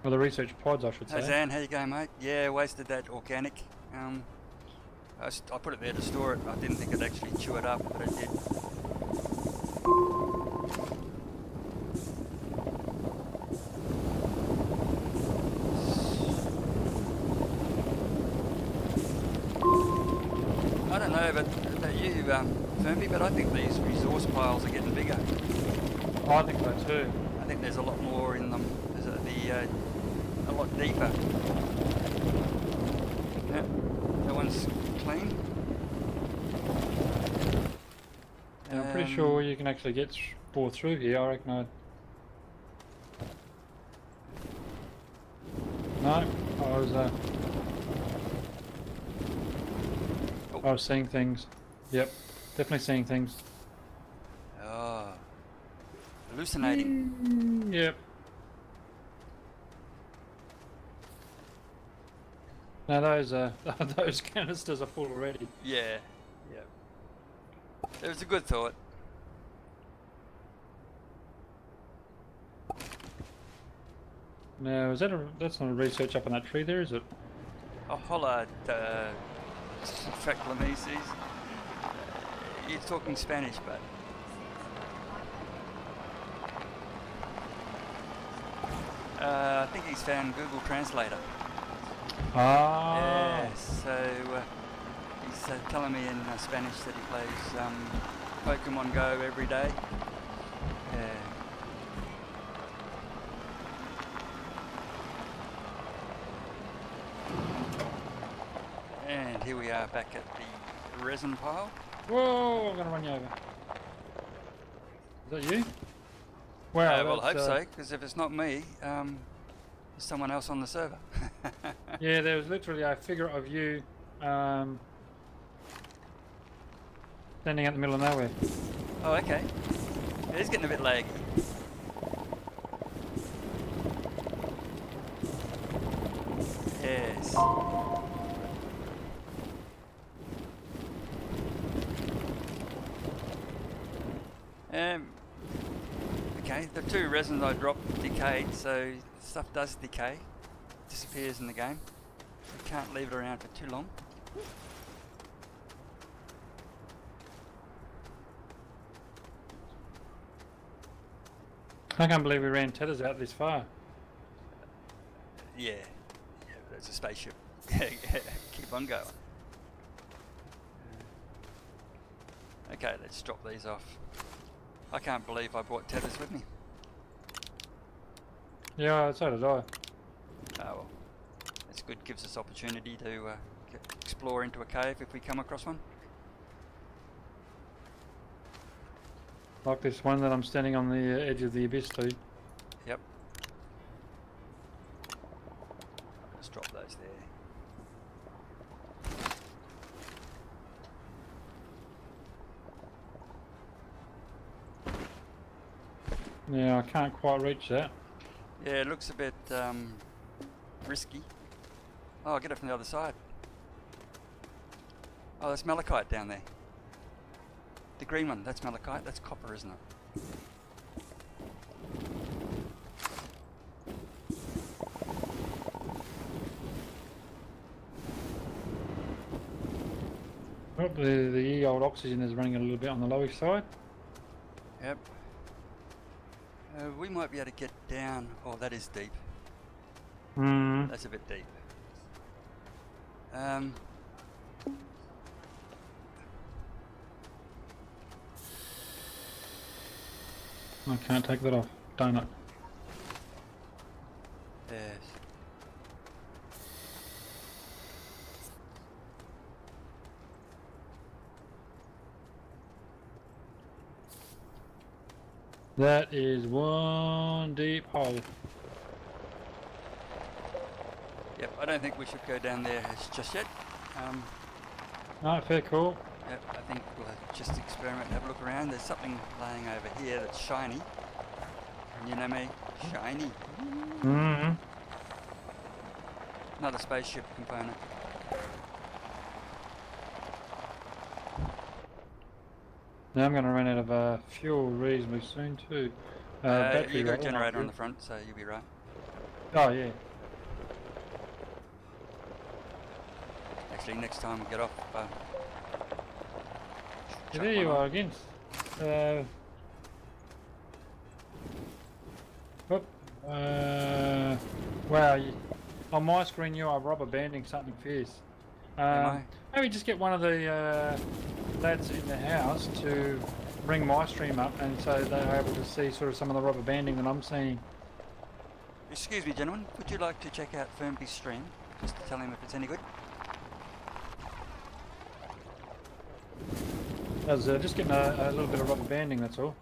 Well, the research pods, I should say. Hey Zan, how you going, mate? Yeah, wasted that organic. I put it there to store it. I didn't think it'd actually chew it up, but it did. I don't know about you, Firmbie, but I think these resource piles are getting bigger. Oh, I think so too. I think there's a lot more in them. There's a lot deeper. Yep, that one's clean. Yeah, I'm pretty sure you can actually get bore through here. I reckon No, I was seeing things. Yep, definitely seeing things. Oh, hallucinating. Yep. Now those those canisters are full already. Yeah, yeah. It was a good thought. Now that's not a research up on that tree there, is it? A holla, Tracklameses. You're talking Spanish, but I think he's found Google Translator. Ah. Yeah, so he's telling me in Spanish that he plays Pokemon Go every day. Yeah. And here we are back at the resin pile. Whoa, I'm gonna run you over. Is that you? Wow. Well, I hope so, because if it's not me, there's someone else on the server. Yeah, there was literally a figure of you standing out in the middle of nowhere. Oh, okay. It is getting a bit laggy. Yes. Okay, the two resins I dropped decayed, so stuff does decay, disappears in the game. You can't leave it around for too long. I can't believe we ran tethers out this far. Yeah, there's a spaceship. Keep on going. Okay, let's drop these off. I can't believe I brought tethers with me. Yeah, so did I. Oh well, that's good. Gives us opportunity to explore into a cave if we come across one. Like this one that I'm standing on the edge of the abyss to. Yep. Let's drop those there. Yeah, I can't quite reach that. Yeah, it looks a bit risky. Oh, I'll get it from the other side. Oh, there's malachite down there. The green one, that's malachite. That's copper, isn't it? Oh, the old oxygen is running a little bit on the lowish side. Yep. We might be able to get down. Oh, that is deep. That's a bit deep. I can't take that off, don't it? Yes. That is one deep hole. Yep, I don't think we should go down there just yet. No, fair call. Yep, I think we'll just experiment and have a look around. There's something laying over here that's shiny. And you know me, shiny. Another spaceship component. Now I'm going to run out of fuel reasonably soon too. Battery You've got a rather, generator on the front, so you'll be right. Oh yeah. Actually, next time we get off... Yeah, there you are again. Wow, on my screen you are rubber banding something fierce. Maybe just get one of the lads in the house to bring my stream up, and so they're able to see sort of some of the rubber banding that I'm seeing. Excuse me, gentlemen, would you like to check out Firmbie's stream, just to tell him if it's any good? I was just getting a little bit of rubber banding, that's all.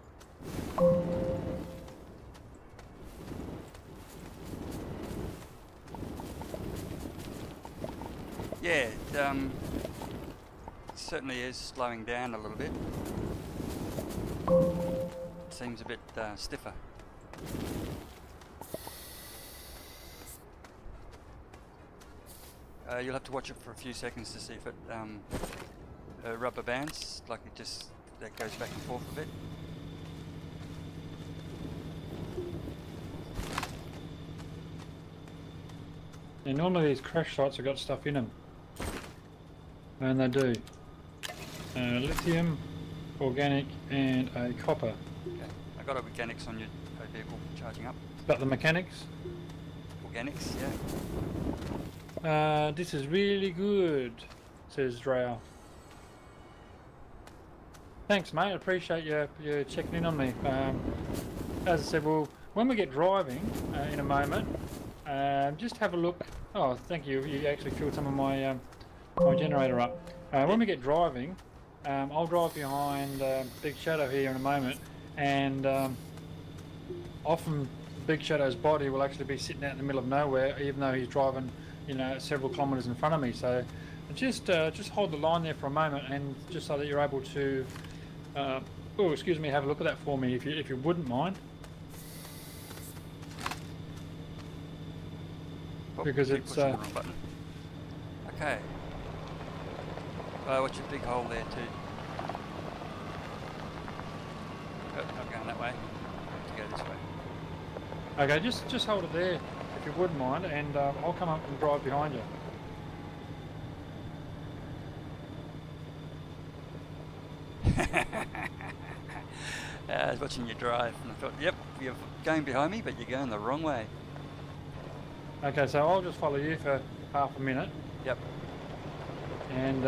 Yeah, it certainly is slowing down a little bit. It seems a bit stiffer. You'll have to watch it for a few seconds to see if it rubber bands, like it just that goes back and forth a bit. Yeah, normally these crash sites have got stuff in them, and they do. Lithium, organic, and a copper. Okay, I got organics on your vehicle charging up. About the mechanics. Organics, yeah. This is really good, says Drow. Thanks, mate. I appreciate you checking in on me. As I said, well, when we get driving in a moment, just have a look. Oh, thank you. You actually filled some of my my generator up. When we get driving, I'll drive behind Big Shadow here in a moment, and often Big Shadow's body will actually be sitting out in the middle of nowhere, even though he's driving, you know, several kilometres in front of me. So just hold the line there for a moment, and just so that you're able to, oh, excuse me, have a look at that for me, if you wouldn't mind. Oh, because it's the wrong button. Okay. Watch a big hole there too. Oh, not going that way. Have to go this way. Okay, just hold it there, if you wouldn't mind, and I'll come up and drive behind you. I was watching you drive and I thought, yep, you're going behind me, but you're going the wrong way. Okay, so I'll just follow you for half a minute. Yep. And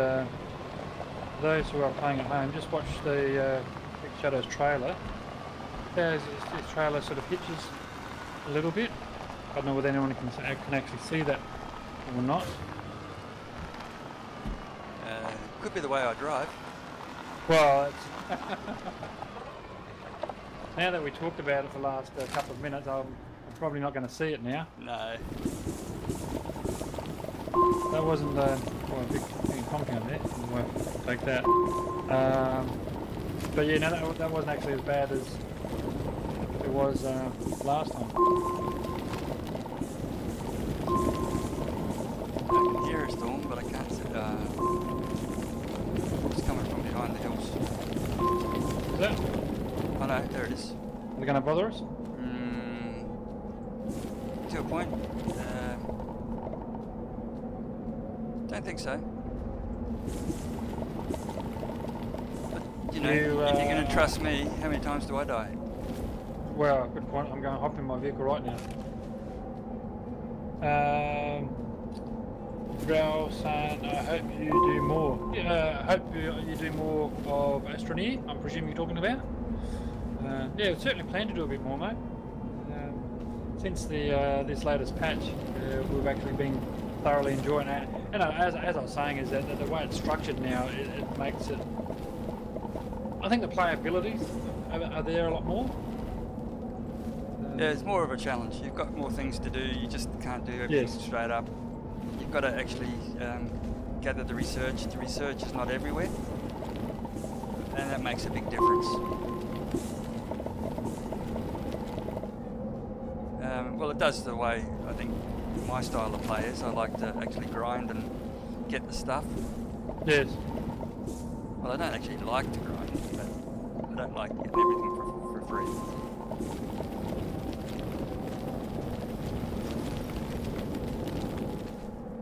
those who are playing at home, just watch the Big Shadow's trailer. As his trailer sort of hitches a little bit. I don't know whether anyone can actually see that or not. Could be the way I drive. Well, it's now that we talked about it for the last couple of minutes, I'm probably not going to see it now. No. That wasn't a big thing honking on there. We'll take that. But yeah, no, that wasn't actually as bad as it was last time. I can hear a storm, but I can't see. behind the hills. Is that? Oh no, there it is. Are they going to bother us? To a point. Don't think so. But, you know, if you're going to trust me, how many times do I die? Well, good point. I'm going to hop in my vehicle right now. Val saying, I hope you do more. I hope you do more of Astroneer, I'm presuming you're talking about. Yeah, we certainly plan to do a bit more, mate. Since the this latest patch, we've actually been thoroughly enjoying it. And as I was saying, is that the way it's structured now, it makes it... I think the playabilities are there a lot more. Yeah, it's more of a challenge. You've got more things to do. You just can't do everything straight up. You've got to actually gather the research. The research is not everywhere, and that makes a big difference. Well, it does the way I think my style of play is. I like to actually grind and get the stuff. Yes. Well, I don't actually like to grind, but I don't like getting everything for free.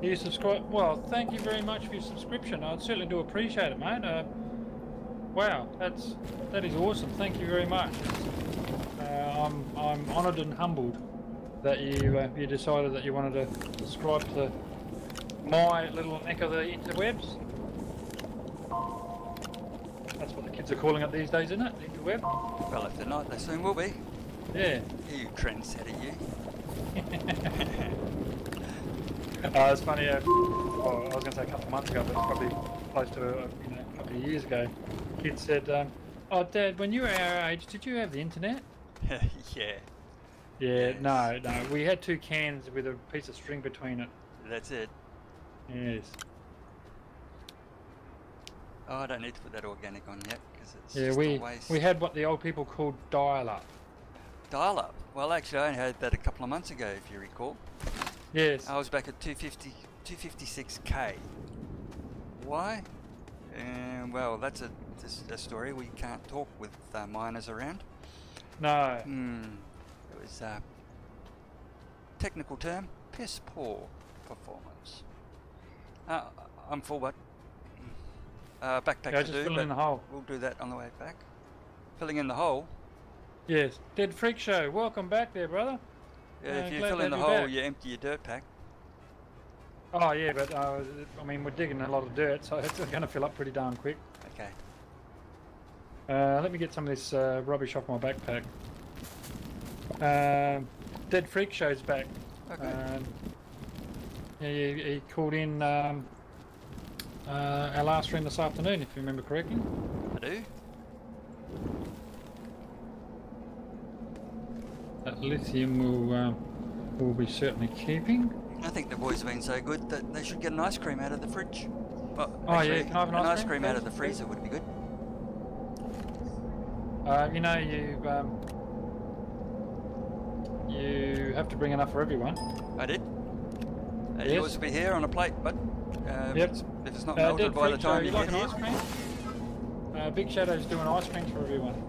You subscribe? Well, thank you very much for your subscription. I certainly do appreciate it, mate. Wow, that is awesome. Thank you very much. I'm honoured and humbled that you decided that you wanted to subscribe to my little neck of the interwebs. That's what the kids are calling it these days, isn't it? The interweb. Well, if they're not, they soon will be. Yeah. You trendsetter, you. It's funny. I was going to say a couple of months ago, but it's probably close to a couple of years ago. Kid said, "Oh, Dad, when you were our age, did you have the internet?" Yeah. Yeah. Yes. No. We had two cans with a piece of string between it. That's it. Yes. Oh, I don't need to put that organic on yet because it's Yeah, just a waste. we had what the old people called dial-up. Dial-up. Well, actually, I had that a couple of months ago, if you recall. Yes. I was back at 256k. Why? Well, that's a story. We can't talk with miners around. No. It was technical term, piss poor performance. I'm full, but backpack Yeah, to just do, filling but in the hole. we'll do that on the way back. Filling in the hole. Yes. Dead Freak Show, welcome back there, brother. Yeah, if you glad fill to in the have you hole, back. you empty your dirt pack. Oh yeah, but I mean we're digging a lot of dirt, so it's going to fill up pretty darn quick. Okay. Let me get some of this rubbish off my backpack. Dead Freak Show's back. Okay. Yeah, he called in our last stream this afternoon, if you remember correctly. I do. That lithium will be certainly keeping. I think the boys have been so good that they should get an ice cream out of the fridge. Well, Oh, yeah, actually, can I have an ice cream, out of please? the freezer would be good. You have to bring enough for everyone. I did. Yes. Yours will be here on a plate, but Yep. if it's not melted Dead by the Freak time Show, you like get an here. ice cream? Big Shadow's doing ice cream for everyone.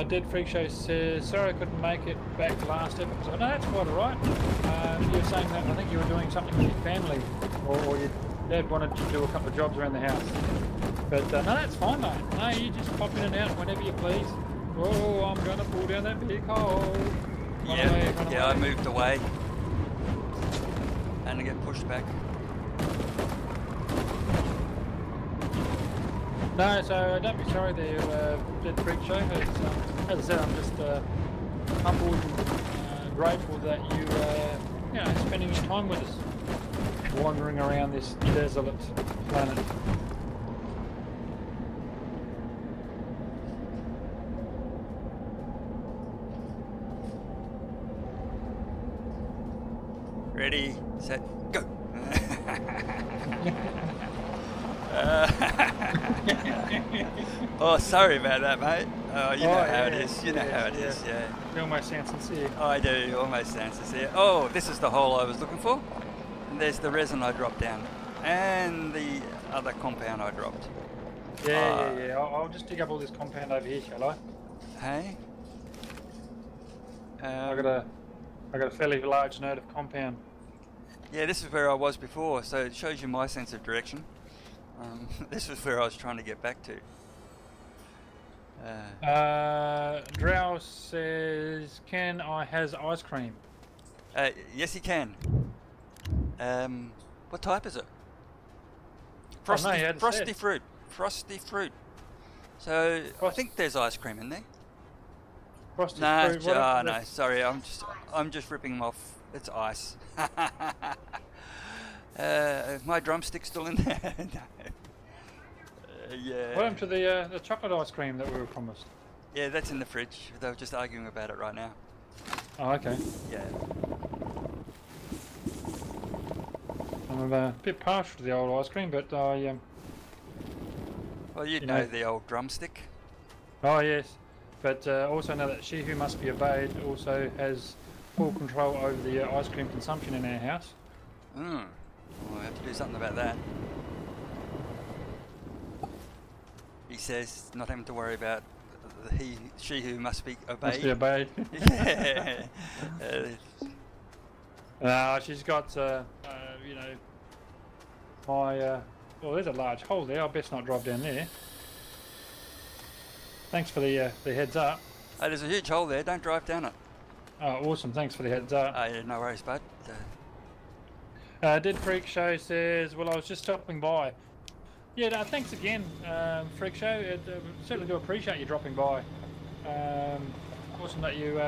Dead Freak Show says, sorry I couldn't make it back last episode. No, that's quite alright. You were saying that I think you were doing something with your family, or your dad wanted you to do a couple of jobs around the house. But no, that's fine, mate. No, you just pop in and out whenever you please. Oh, I'm going to pull down that big hole. Run away, run Yeah, I away. moved away. And I get pushed back. No, so don't be sorry there, Dead Freak Show. As I said, I'm just humbled and grateful that you spending your time with us, wandering around this desolate planet. Ready, set, go. Oh, sorry about that, mate. Oh, you know how it is. You know how it is, yeah. You almost sound sincere. I do, almost sounds sincere. Oh, this is the hole I was looking for. And there's the resin I dropped down. And the other compound I dropped. Yeah. I'll just dig up all this compound over here, shall I? Hey? I got a fairly large node of compound. Yeah, this is where I was before, so it shows you my sense of direction. This was where I was trying to get back to. Drow says, "Can I has ice cream?" Yes, you can. What type is it? Oh, no, you hadn't Frosty said. fruit. Frosty fruit. So I think there's ice cream in there. Frosty Nah, fruit. What no, sorry. I'm just ripping them off. It's ice. My drumstick's still in there. No. Yeah. What happened to the chocolate ice cream that we were promised? Yeah, that's in the fridge. They were just arguing about it right now. Oh, okay. Yeah. I'm a bit partial to the old ice cream, but I Well, you know the old drumstick. Oh yes, but also know that she who must be obeyed also has full control over the ice cream consumption in our house. Well, I have to do something about that. He says not having to worry about she who must be obeyed. Must be obeyed. Yeah. She's got you know, my well, there's a large hole there. I best not drive down there. Thanks for the heads up. Oh, there's a huge hole there. Don't drive down it. Oh, awesome. Thanks for the heads up. Yeah, no worries, bud. Did Freak Show says, well, I was just stopping by. Yeah, no, thanks again, Freak Show. Certainly do appreciate you dropping by. Awesome that you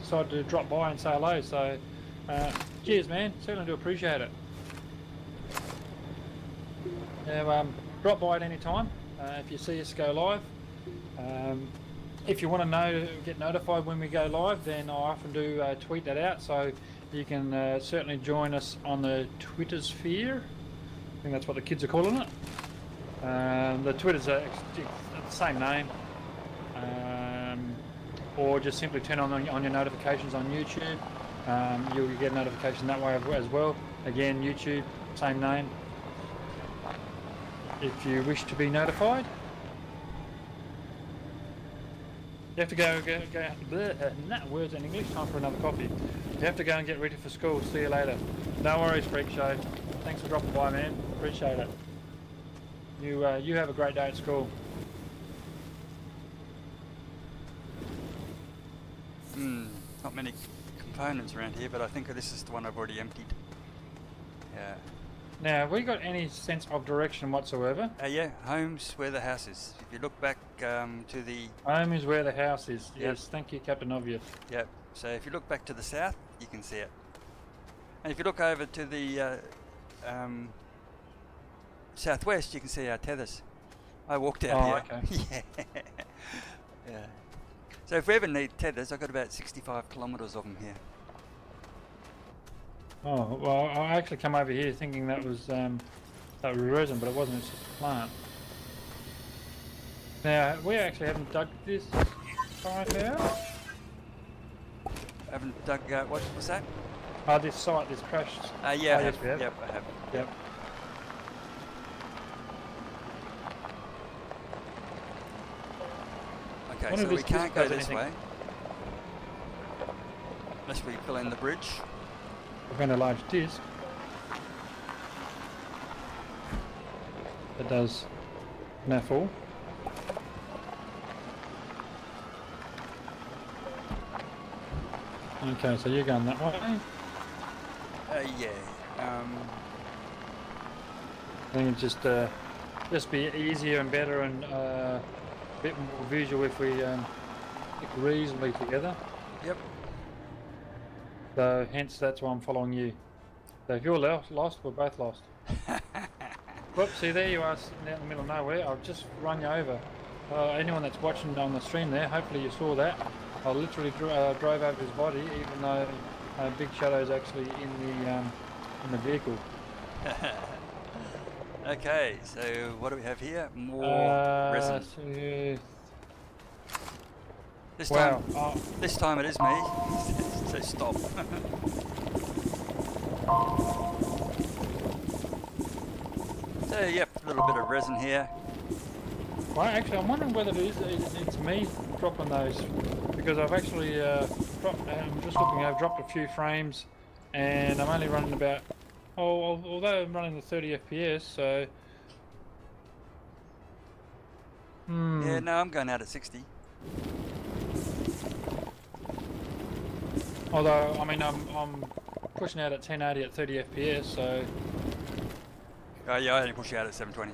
decided to drop by and say hello. So, cheers, man. Certainly do appreciate it. Now, drop by at any time if you see us go live. If you want to get notified when we go live, then I often do tweet that out. So you can certainly join us on the Twitter sphere. I think that's what the kids are calling it. The Twitter's the same name. Or just simply turn on your notifications on YouTube. You'll get a notification that way as well. Again, YouTube, same name. If you wish to be notified. You have to go words in English, time for another coffee. You have to go and get ready for school. See you later. No worries, Freak Show. Thanks for dropping by, man. Appreciate it. You have a great day at school. Not many components around here, but I think this is the one I've already emptied. Yeah. Now, have we got any sense of direction whatsoever? Yeah, home's where the house is. If you look back to the... Home is where the house is. Yep. Yes, thank you, Captain Obvious. Yep, so if you look back to the south, you can see it. And if you look over to the southwest, you can see our tethers. I walked out here. Okay. Yeah. So if we ever need tethers, I've got about 65 kilometres of them here. Oh, well, I actually come over here thinking that was resin, but it wasn't. It's just a plant. Now, we actually haven't dug this site out. Haven't dug, what's that? This site, this crashed. Yeah, yes, we have. Yep, I have. Yep. Okay, so we can't go this way. Unless we fill in the bridge. We found a large disc. That does naffle. Okay, so you're going that way. Yeah. I think it's just be easier and better and a bit more visual if we stick reasonably together. Yep. So hence that's why I'm following you. So if you're lost, we're both lost. Whoops, see there you are sitting out in the middle of nowhere. I've just run you over. Anyone that's watching on the stream there, hopefully you saw that. I literally drove over his body, even though Big Shadow's actually in the vehicle. Okay, so what do we have here? More resin. This time it is me. So stop. So yep, a little bit of resin here. Well, actually, I'm wondering whether it's me dropping those, because I've actually dropped. I'm just looking. I've dropped a few frames, and I'm only running about. Oh, although I'm running the 30 FPS, so. Yeah, no, I'm going out at 60. Although, I mean, I'm pushing out at 1080 at 30 FPS, so. Oh yeah, I only push out at 720.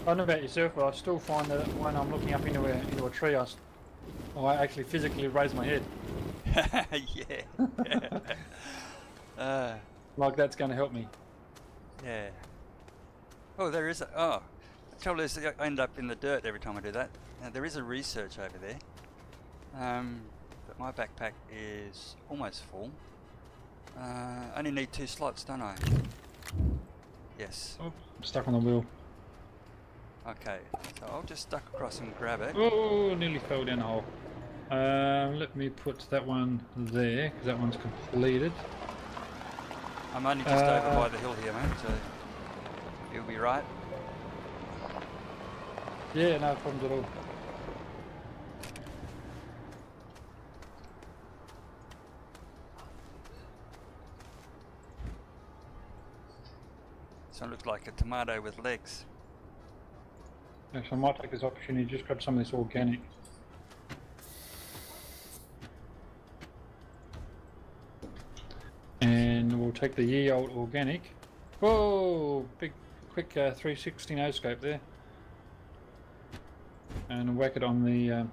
I don't know about yourself, but I still find that when I'm looking up into a tree, I actually physically raise my head. Yeah. Like that's going to help me. Yeah. Oh, there is a... Oh. The trouble is I end up in the dirt every time I do that. Now, there is a research over there. But my backpack is almost full. I only need 2 slots, don't I? Yes. Oh, I'm stuck on the wheel. Okay, so I'll just duck across and grab it. Oh, nearly fell down the hole. Let me put that one there, because that one's completed. I'm only just over by the hill here, mate, so you'll be right. Yeah, no problems at all. So it looks like a tomato with legs. Actually, I might take this opportunity to just grab some of this organic. And we'll take the ye old organic. Whoa! Big, quick 360 no scope there. And whack it on the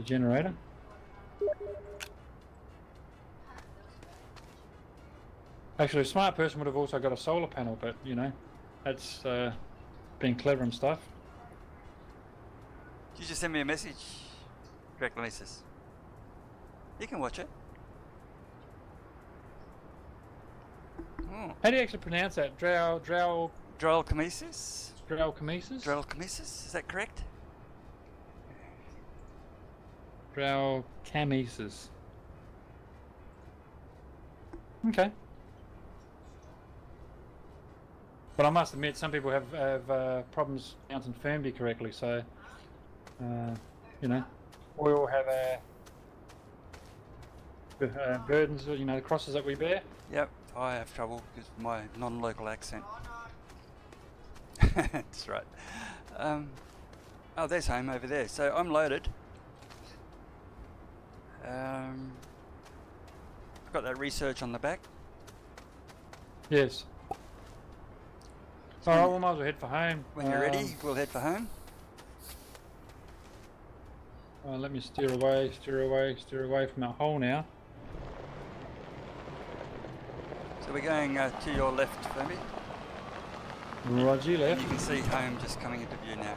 generator. Actually, a smart person would have also got a solar panel, but you know, that's being clever and stuff. Did you just send me a message, Draculasis? You can watch it. Oh. How do you actually pronounce that? Dralcamesis? Draculasis? Dralcamesis? Draculasis, is that correct? Dralcamesis. Okay. But I must admit, some people have problems pronouncing Firmbie correctly, so, you know, we all have our burdens, you know, the crosses that we bear. Yep, I have trouble because of my non-local accent. That's right. Oh, there's home over there. So I'm loaded. I've got that research on the back. Yes. So Alright, we might as well head for home. when you're ready, we'll head for home. Let me steer away from that hole now. So we're going to your left, Firmbie. Roger And left. you can see home just coming into view now.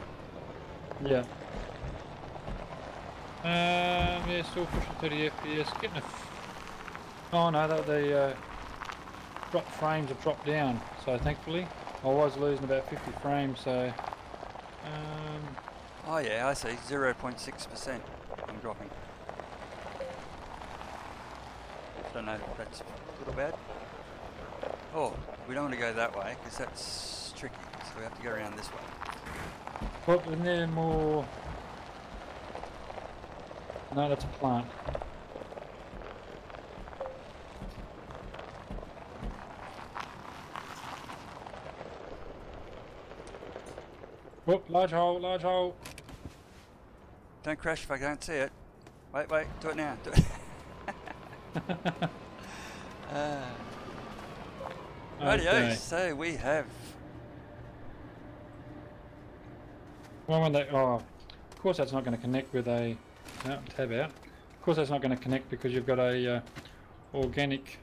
Yeah. Yeah, still pushing 30 FPS. Getting a. Oh no, the drop frames have dropped down. So thankfully, I was losing about 50 frames. So. Oh yeah, I see. 0.6% I'm dropping. Don't know if that's good or bad. Oh, we don't want to go that way because that's tricky. So we have to go around this way. Well, and then more. No, that's a plant. Whoop, large hole, large hole. Don't crash if I can't see it. Wait, do it now. Do it. Rightio, Okay. so we have... Well, when they, oh, of course that's not going to connect with a, no, tab out. Of course that's not going to connect because you've got a organic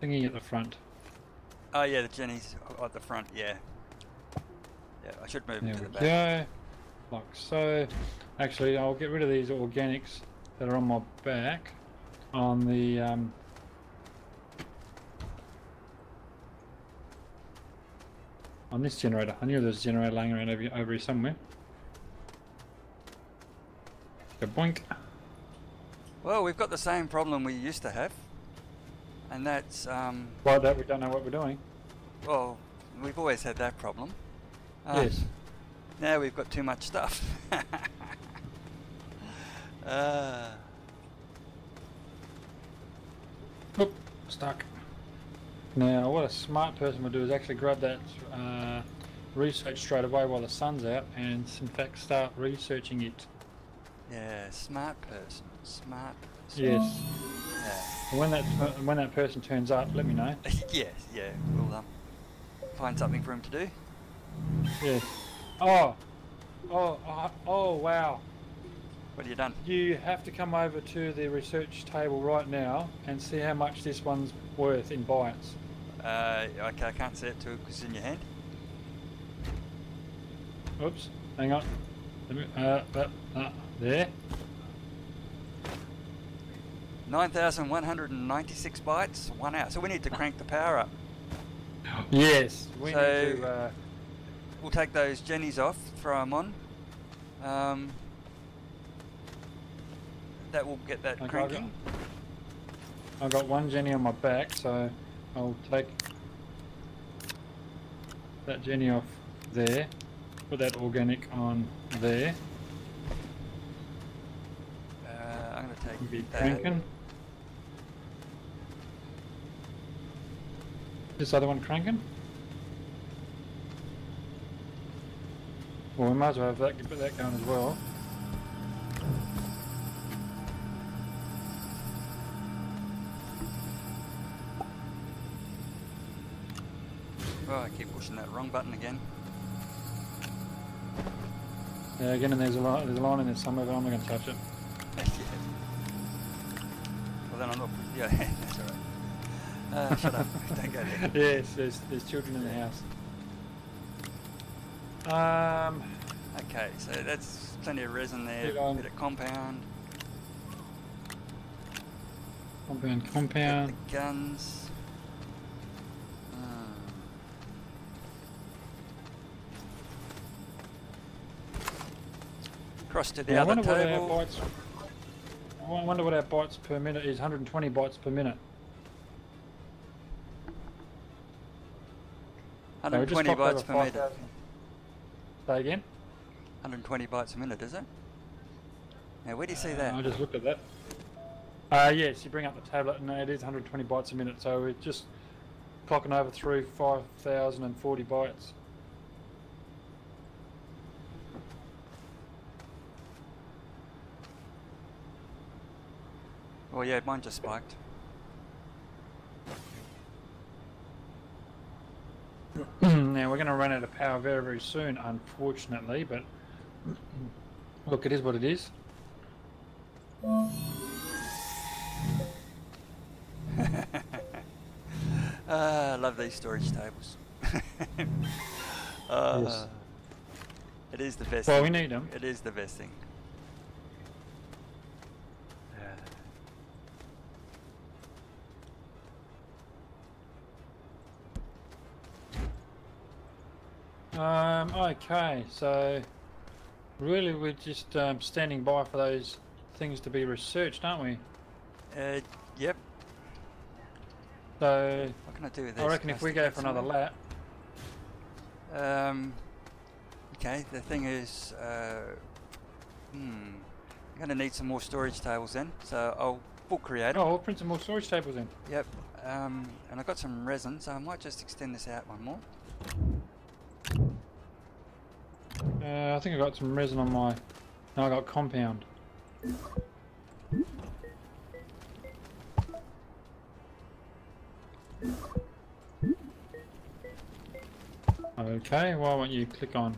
thingy at the front. Oh yeah, the Jenny's at the front, yeah. Yeah, I should move There to the we back. go. Like so. Actually, I'll get rid of these organics that are on my back on the on this generator. I knew there was a generator laying around over here somewhere. Go boink. Well, we've got the same problem we used to have, and that's By that we don't know what we're doing. well, we've always had that problem. Yes. Now we've got too much stuff. Oop, stuck. Now, what a smart person would do is actually grab that research straight away while the sun's out, and in fact start researching it. Yeah, smart person. Smart person. Yes. Yeah. When that person turns up, let me know. Yes, yeah, we'll find something for him to do. Yes. Oh, wow. What have you done? You have to come over to the research table right now and see how much this one's worth in bytes. Okay, I can't see it too because it's in your hand. Oops, hang on. There. 9,196 bytes, 1 hour. So we need to crank the power up. Yes, we need to. We'll take those jennies off, throw them on. That will get that Okay, cranking. I've got one Jenny on my back, so I'll take that Jenny off there, put that organic on there. I'm going to Be take that. cranking. This other one cranking? Well, we might as well have that, put that going as well. Oh, I keep pushing that wrong button again. Yeah, again, and there's a line in there somewhere, but I'm not going to touch it. Yeah. Well, then I'm not. Yeah, that's alright. Shut up. Don't go there. Yes, there's children in the house. Okay, so that's plenty of resin there. Bit on. Bit of compound. Compound. The guns. Across to the Yeah, other table. I wonder what our bytes per minute is. 120 bytes per minute. 120 bytes per minute. Say again? 120 bytes a minute, is it? Now, where do you see I that? just looked at that. Yes, you bring up the tablet and it is 120 bytes a minute, so we're just clocking over through 5,040 bytes. Oh yeah, mine just spiked. Now we're going to run out of power very, very soon, unfortunately, but look, it is what it is. I love these storage tables. Yes. It is the best Well, thing. we need them. It is the best thing. Okay, so really we're just standing by for those things to be researched, aren't we? Yep. So What can I do with this? I reckon if we go for another lap, okay, the thing is, I'm going to need some more storage tables then, so we'll create them. oh, we'll print some more storage tables in. Yep, and I've got some resin, so I might just extend this out one more. I think I got some resin on my. No, I got compound. Okay, why won't you click on?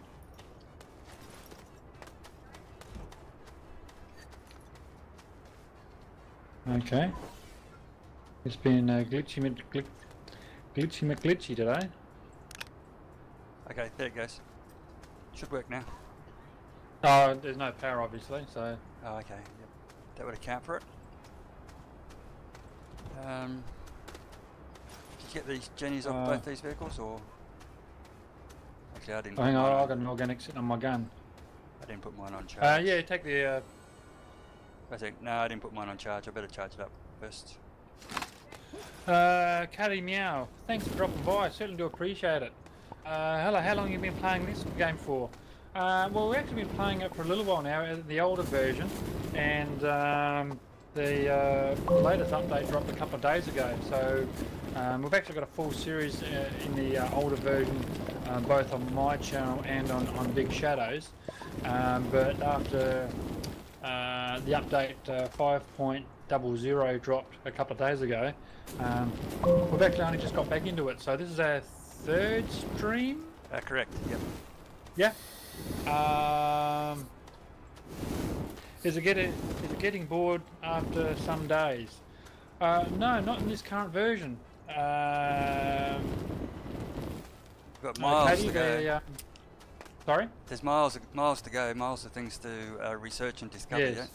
Okay. It's been glitchy today. Okay, there it goes. Should work now. Oh, there's no power obviously, so. Oh, okay, yep. That would account for it. Did you get these jennies off both these vehicles, or? Actually, I didn't. Oh, hang on, I've got an organic sitting on my gun. I didn't put mine on charge. Yeah, take the I think, no, I didn't put mine on charge. I better charge it up first. Cuddy Meow, thanks for dropping by. I certainly do appreciate it. Hello, how long have you been playing this game for? Well, we've actually been playing it for a little while now, the older version, and the latest update dropped a couple of days ago. So we've actually got a full series in the older version, both on my channel and on Big Shadows. But after the update 5.00 dropped a couple of days ago, we've actually only just got back into it. So this is our third stream? Correct, yep. Yeah. Is it getting bored after some days? No, not in this current version. We've got miles to go. Sorry? There's miles to go, miles of things to research and discover. Yes.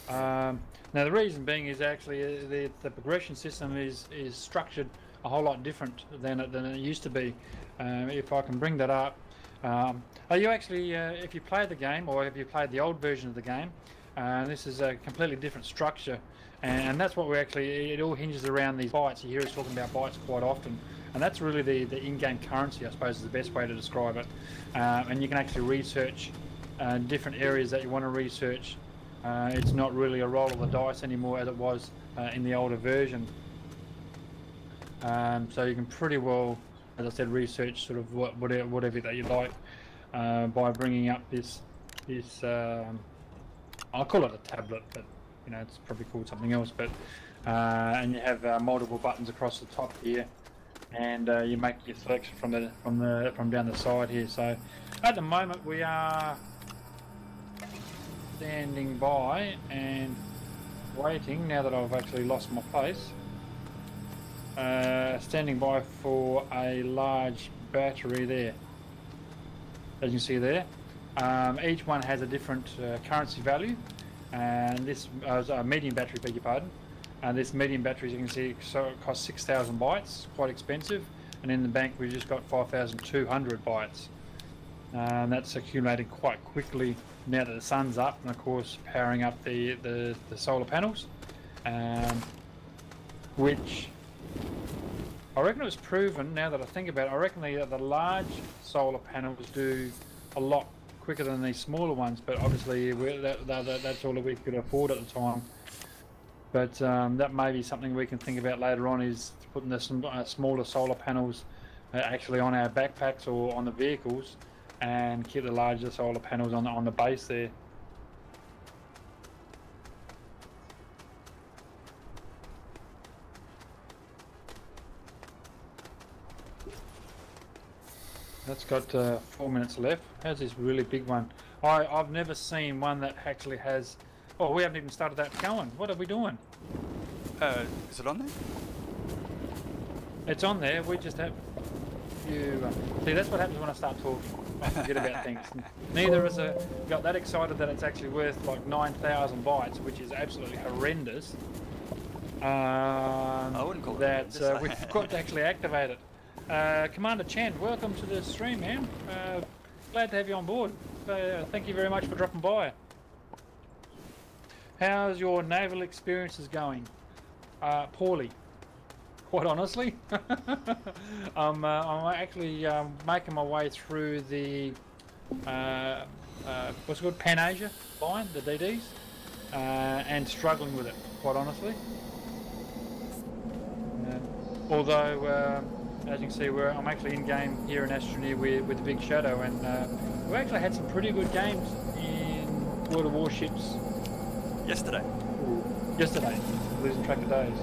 Now the reason being is actually the progression system is structured a whole lot different than it used to be. If I can bring that up. Are you actually, if you play the game, or have you played the old version of the game, this is a completely different structure, and that's what it all hinges around these bytes. You hear us talking about bytes quite often, and that's really the in-game currency, I suppose, is the best way to describe it. And you can actually research different areas that you want to research. It's not really a roll of the dice anymore as it was in the older version. So you can pretty well, as I said, research sort of whatever that you like by bringing up this I'll call it a tablet, but you know it's probably called something else. But and you have multiple buttons across the top here, and you make your selection from down the side here. So at the moment we are standing by and waiting. Now that I've actually lost my place. Standing by for a large battery there, as you can see there. Each one has a different currency value, and this a medium battery, beg your pardon. And this medium battery, as you can see, it costs 6,000 bytes, quite expensive. And in the bank we've just got 5,200 bytes. And that's accumulated quite quickly now that the sun's up, and of course powering up the solar panels, which I reckon it was proven, now that I think about it, I reckon the large solar panels do a lot quicker than these smaller ones, but obviously that's all that we could afford at the time. But that may be something we can think about later on, is putting the smaller solar panels actually on our backpacks or on the vehicles, and keep the larger solar panels on the base there. That's got 4 minutes left. How's this really big one? I've never seen one that actually has... Oh, we haven't even started that going. What are we doing? Is it on there? It's on there. We just have... See, that's what happens when I start talking. I forget about things. Neither of us got that excited that it's actually worth like 9,000 bytes, which is absolutely horrendous. I wouldn't call it that. We forgot to actually activate it. Commander Chen, welcome to the stream, man. Glad to have you on board. Thank you very much for dropping by. How's your naval experiences going? Poorly, quite honestly. I'm actually making my way through the what's it called, Pan Asia line, the DDs, and struggling with it, quite honestly. Although as you can see, I'm actually in game here in Astroneer with Big Shadow, and we've actually had some pretty good games in World of Warships. Yesterday. Yesterday, losing track of days.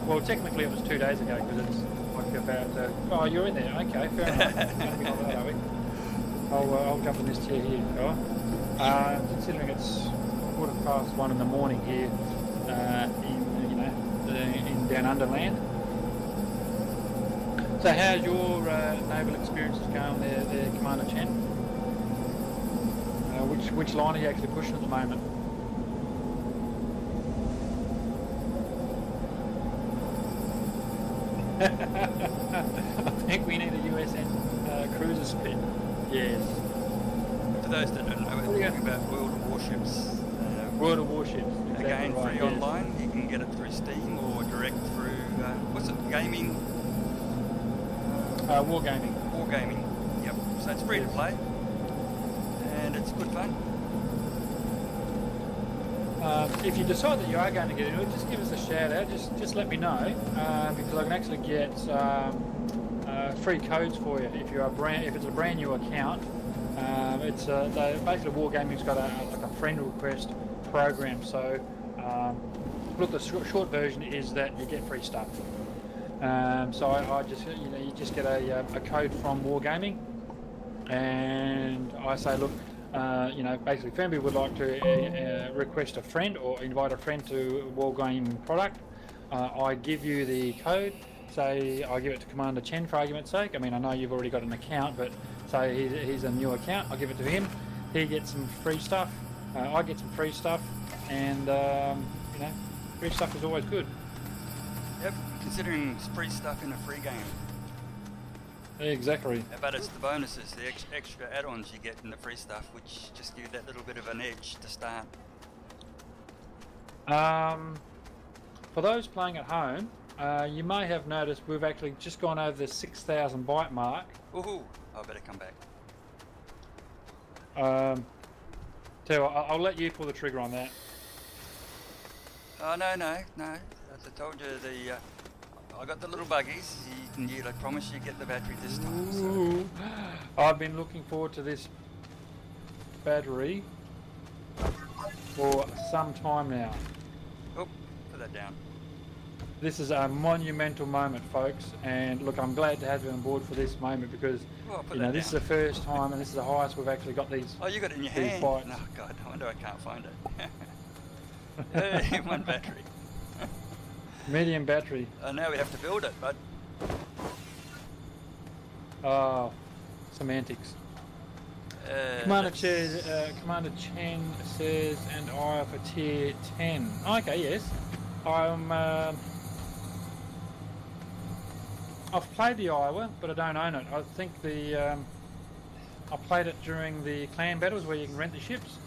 Well, technically it was 2 days ago, because it's like about. Oh, you're in there. Okay, fair enough. I'll jump in this chair here. Considering it's 1:15 in the morning here in down under land. So how's your naval experiences going there, Commander Chen? Which line are you actually pushing at the moment? I think we need a USN cruiser split. Yes. those that don't know, we're talking about World of Warships. World of Warships. Exactly Again, right, free yes. online. You can get it through Steam or direct through, what's it, gaming? Wargaming. Wargaming. Yep. So it's free to play. And it's good fun. If you decide that you are going to get into it, just give us a shout out. Just let me know, because I can actually get free codes for you if it's a brand new account. Basically Wargaming's got like a friend request program. So look, the short version is that you get free stuff. So I just you just get a code from Wargaming, and I say, look. Basically Firmbie would like to request a friend or invite a friend to Wargaming product. I give you the code, say I give it to Commander Chen for argument's sake. I mean, I know you've already got an account, but say he's a new account, I'll give it to him. He gets some free stuff, I get some free stuff, and free stuff is always good. Yep, considering it's free stuff in a free game. Exactly. But it's the bonuses, the extra add-ons you get in the free stuff, which just give you that little bit of an edge to start. For those playing at home, you may have noticed we've actually just gone over the 6,000 byte mark. Ooh, I better come back. So I'll let you pull the trigger on that. Oh, no. As I told you, I got the little buggies. I promise you get the battery this time. So. I've been looking forward to this battery for some time now. Oh, put that down. This is a monumental moment, folks, and look, I'm glad to have you on board for this moment because this is the first time and this is the highest we've actually got these. Oh, you got it in your hand? Bytes. Oh God, I wonder I can't find it. Hey, one battery. Medium battery. Now we have to build it, but... Oh, semantics. Commander Chen says, and I for tier 10. Okay, yes. I've played the Iowa, but I don't own it. I think I played it during the clan battles where you can rent the ships.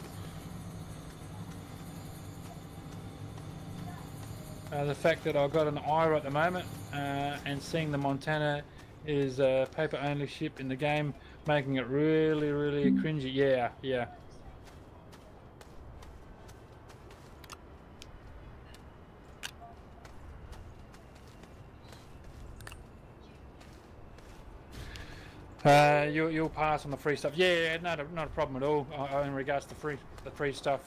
The fact that I've got an Ira at the moment and seeing the Montana is a paper only ship in the game, making it really, really cringy. Yeah. You'll pass on the free stuff. Yeah, not a problem at all. In regards to the free stuff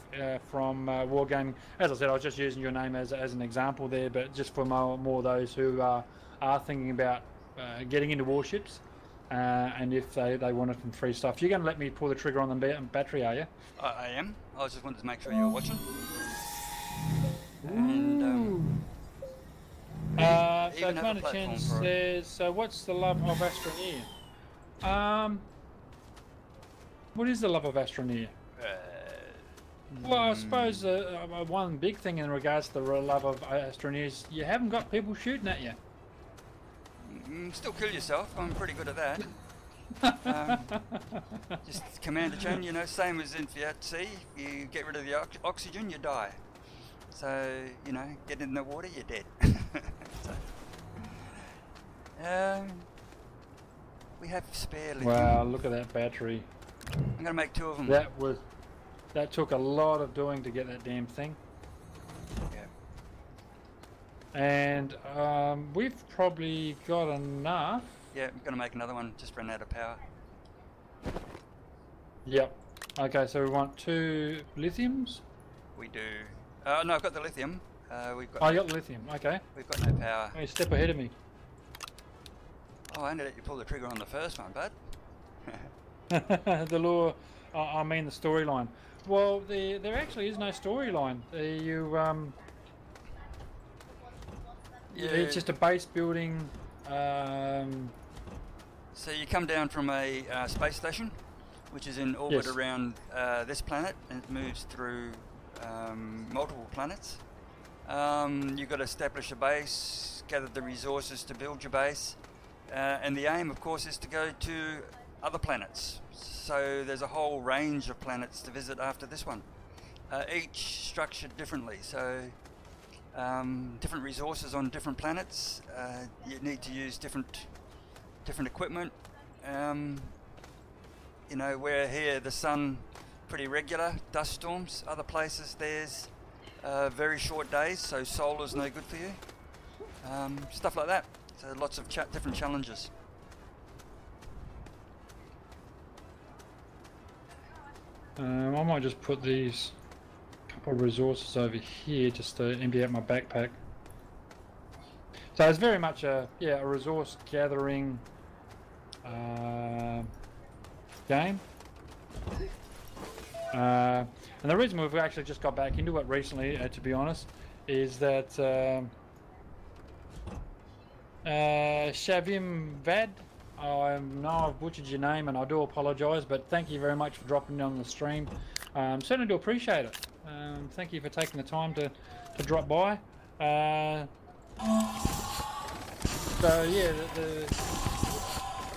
from Wargaming. As I said, I was just using your name as an example there, but just for more those who are thinking about getting into warships, and if they want it from free stuff. You're going to let me pull the trigger on the battery, are you? I am. I just wanted to make sure you were watching. And so Commander Chen says, so what's the love of Astroneer? What is the love of Astroneer? Well, I suppose one big thing in regards to the love of Astroneer is you haven't got people shooting at you. Still kill yourself. I'm pretty good at that. Just Commander Chen, same as in Fiat C. You get rid of the oxygen, you die. So, get in the water, you're dead. We have spare lithium. Wow, look at that battery. I'm going to make 2 of them. That took a lot of doing to get that damn thing. Yeah. And we've probably got enough. Yeah, I'm going to make another one. Just ran out of power. Yep. Okay, so we want 2 lithiums? We do. No, I've got the lithium. You got the lithium. Okay. We've got no power. Hey, step ahead of me. Oh, I only let you pull the trigger on the first one, bud. The lure, I mean the storyline. Well, there actually is no storyline. It's just a base building. So you come down from a space station, which is in orbit around this planet, and it moves through multiple planets. You've got to establish a base, gather the resources to build your base. And the aim, of course, is to go to other planets. So there's a whole range of planets to visit after this one, each structured differently. So different resources on different planets. You need to use different equipment. You know, where here the sun pretty regular, dust storms. Other places there's very short days, so solar's no good for you. Stuff like that. So lots of different challenges. I might just put these couple of resources over here just to empty out my backpack. So it's very much a resource gathering game. And the reason we've actually just got back into it recently, to be honest, is that Shavim Vad, I know I've butchered your name and I do apologise, but thank you very much for dropping in on the stream. Certainly do appreciate it. Thank you for taking the time to drop by. So yeah,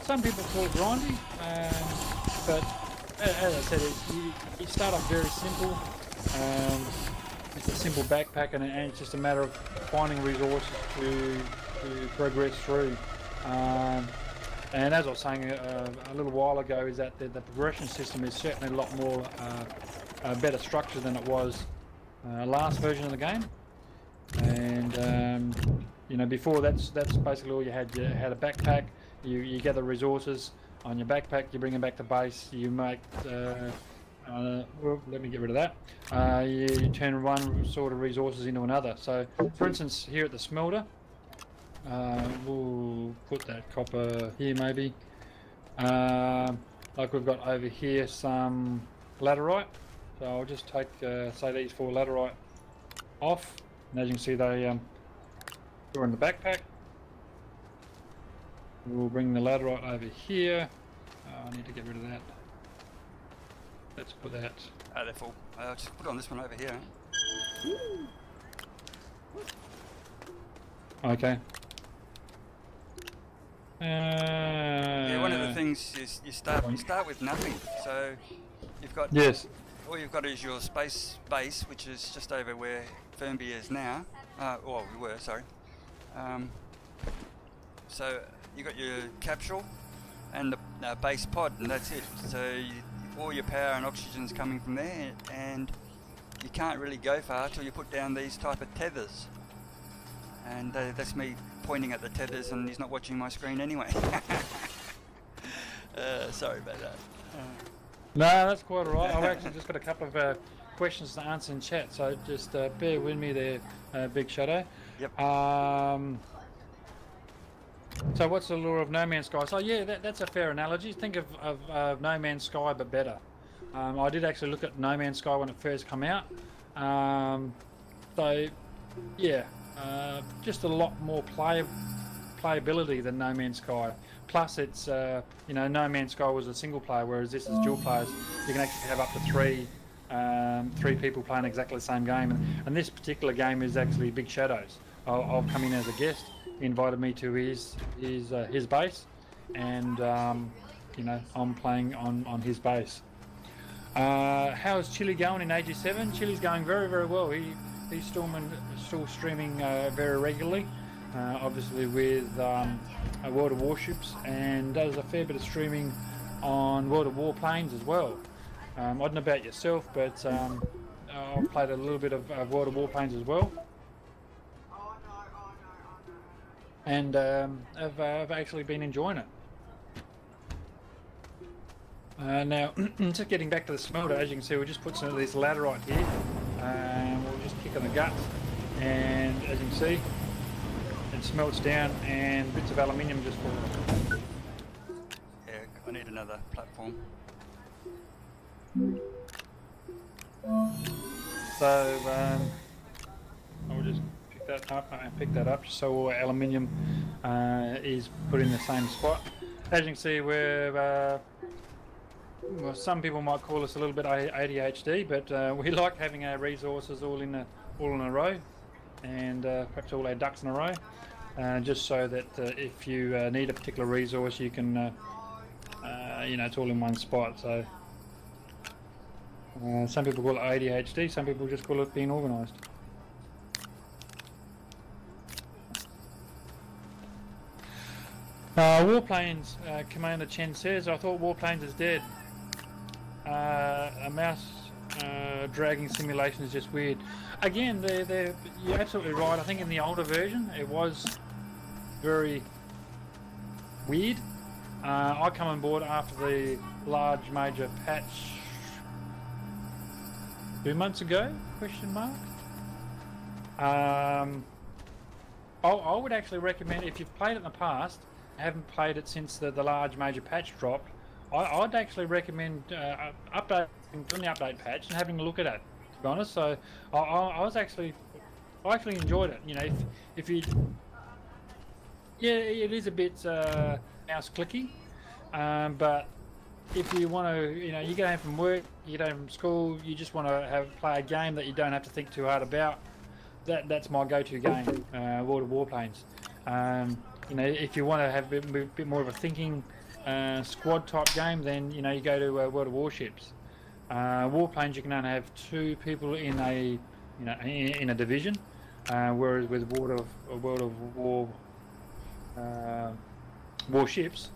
some people call it grindy, but as I said, you start off very simple. It's a simple backpack, and it's just a matter of finding resources to progress through. And as I was saying a little while ago, is that the progression system is certainly a lot more better structured than it was last version of the game. And you know, before that's basically all you had. You had a backpack. You gather resources on your backpack. You bring them back to base. You make well, let me get rid of that. You turn one sort of resources into another. So, for instance, here at the smelter. We'll put that copper here maybe. Like we've got over here some laterite, so I'll just take say these 4 laterite off, and as you can see they are in the backpack. We'll bring the laterite over here. I need to get rid of that. Let's put that. They're full. I'll just put on this one over here. Okay. Yeah, one of the things is you start with nothing. So you've got all you've got is your space base, which is just over where Firmbie is now. Well, we were, sorry. So you got your capsule and the base pod, and that's it. So all your power and oxygen's coming from there, and you can't really go far till you put down these type of tethers. And that's me pointing at the tethers, and he's not watching my screen anyway. Sorry about that. No, that's quite alright. I've actually just got a couple of questions to answer in chat, so just bear with me there, Big Shadow. Yep. So what's the lure of No Man's Sky? So yeah, that's a fair analogy. Think of No Man's Sky, but better. I did actually look at No Man's Sky when it first came out. So yeah. Just a lot more playability than No Man's Sky. Plus, it's you know, No Man's Sky was a single player, whereas this is dual players. You can actually have up to three people playing exactly the same game. And this particular game is actually Big Shadows. I'll come in as a guest. He invited me to his base, and you know, I'm playing on his base. How's Chili going in AG7? Chili's going very, very well. He's still streaming very regularly, obviously with World of Warships, and does a fair bit of streaming on World of Warplanes as well. I don't know about yourself, but I've played a little bit of World of Warplanes as well, and I've actually been enjoying it. Now, just getting back to the smelter, as you can see, we just put some of this laterite here. We'll just kick on the guts, and as you can see, it smelts down, and bits of aluminium just fall off. Yeah, I need another platform. So I'll just pick that up, so all aluminium is put in the same spot. As you can see, we're well, some people might call us a little bit ADHD, but we like having our resources all in a row, and perhaps all our ducks in a row, just so that if you need a particular resource, you can you know, it's all in one spot. So some people call it ADHD, some people just call it being organised. Warplanes, Commander Chen says, I thought Warplanes is dead. A mouse dragging simulation is just weird. Again, you're absolutely right. I think in the older version it was very weird. I come on board after the large major patch 2 months ago, question mark. I would actually recommend, if you've played it in the past, haven't played it since the large major patch dropped, I'd actually recommend doing the update patch and having a look at it, to be honest. So I actually enjoyed it. You know, if you, yeah, it is a bit mouse clicky, but if you want to, you know, you get home from work, you get home from school, you just want to play a game that you don't have to think too hard about, that's my go-to game, World of Warplanes. You know, if you want to have a bit more of a thinking squad type game, then you know you go to World of Warships. Warplanes, you can only have 2 people in a in a division, whereas with World of Warships,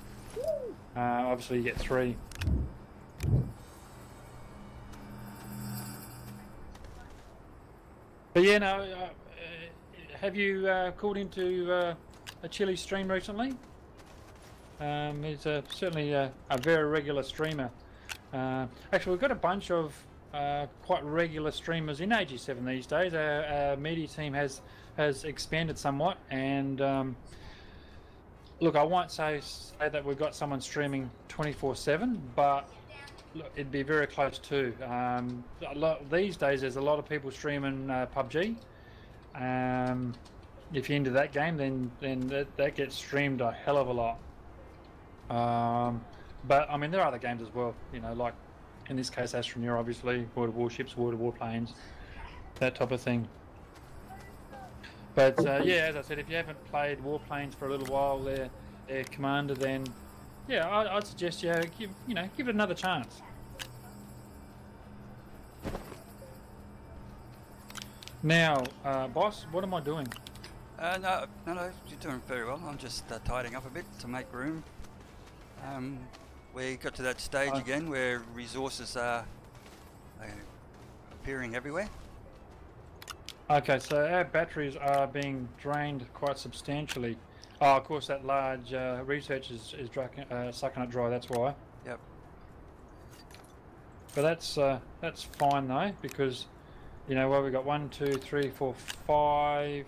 obviously you get 3. But yeah, no. Have you called into a Chili stream recently? He's certainly a very regular streamer. Actually, we've got a bunch of quite regular streamers in AG7 these days. Our media team has expanded somewhat, and look, I won't say that we've got someone streaming 24/7, but look, it'd be very close to. These days, there's a lot of people streaming PUBG. If you're into that game, then that gets streamed a hell of a lot. But I mean, there are other games as well. You know, like in this case, Astroneer, obviously, World of Warships, World of Warplanes, that type of thing. But yeah, as I said, if you haven't played Warplanes for a little while, their commander, then yeah, I'd suggest you give it another chance. Now, boss, what am I doing? No, you're doing very well. I'm just tidying up a bit to make room. We got to that stage again where resources are appearing everywhere. Okay, so our batteries are being drained quite substantially. Oh, of course, that large research is sucking it dry. That's why. Yep. But that's fine though, because you know, well, we've got 1, 2, 3, 4, 5,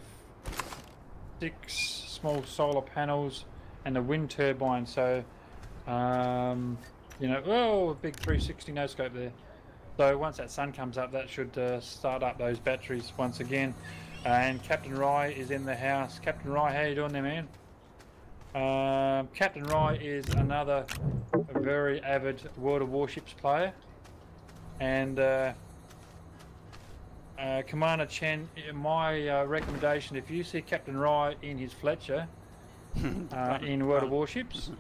6 small solar panels and a wind turbine. So, you know, oh, a big 360 no scope there. So once that sun comes up, that should start up those batteries once again. And Captain Rye is in the house. Captain Rye, how you doing there, man? Captain Rye is another very avid World of Warships player. And Commander Chen, my recommendation, if you see Captain Rye in his Fletcher in World of Warships,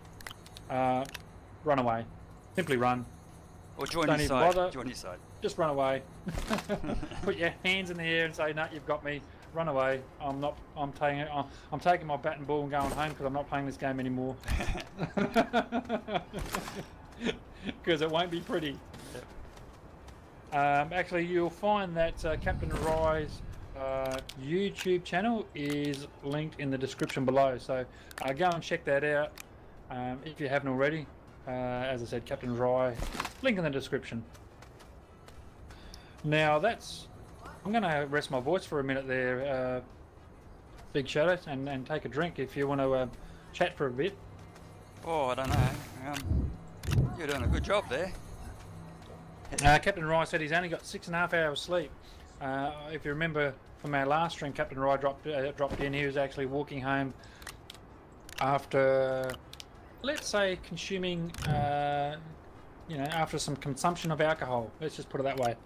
run away. Simply run. Or join Don't his even side. bother. Join his side. Just run away. Put your hands in the air and say, "No, you've got me." Run away. I'm not. I'm taking my bat and ball and going home because I'm not playing this game anymore. Because it won't be pretty. Actually, you'll find that Captain Rye's YouTube channel is linked in the description below. So go and check that out if you haven't already. As I said, Captain Rye, link in the description. Now I'm going to rest my voice for a minute there, Big Shadow, and take a drink if you want to chat for a bit. Oh, I don't know. You're doing a good job there. Captain Rye said he's only got 6.5 hours sleep. If you remember from our last stream, Captain Rye dropped in. He was actually walking home after, let's say, consuming, after some consumption of alcohol. Let's just put it that way.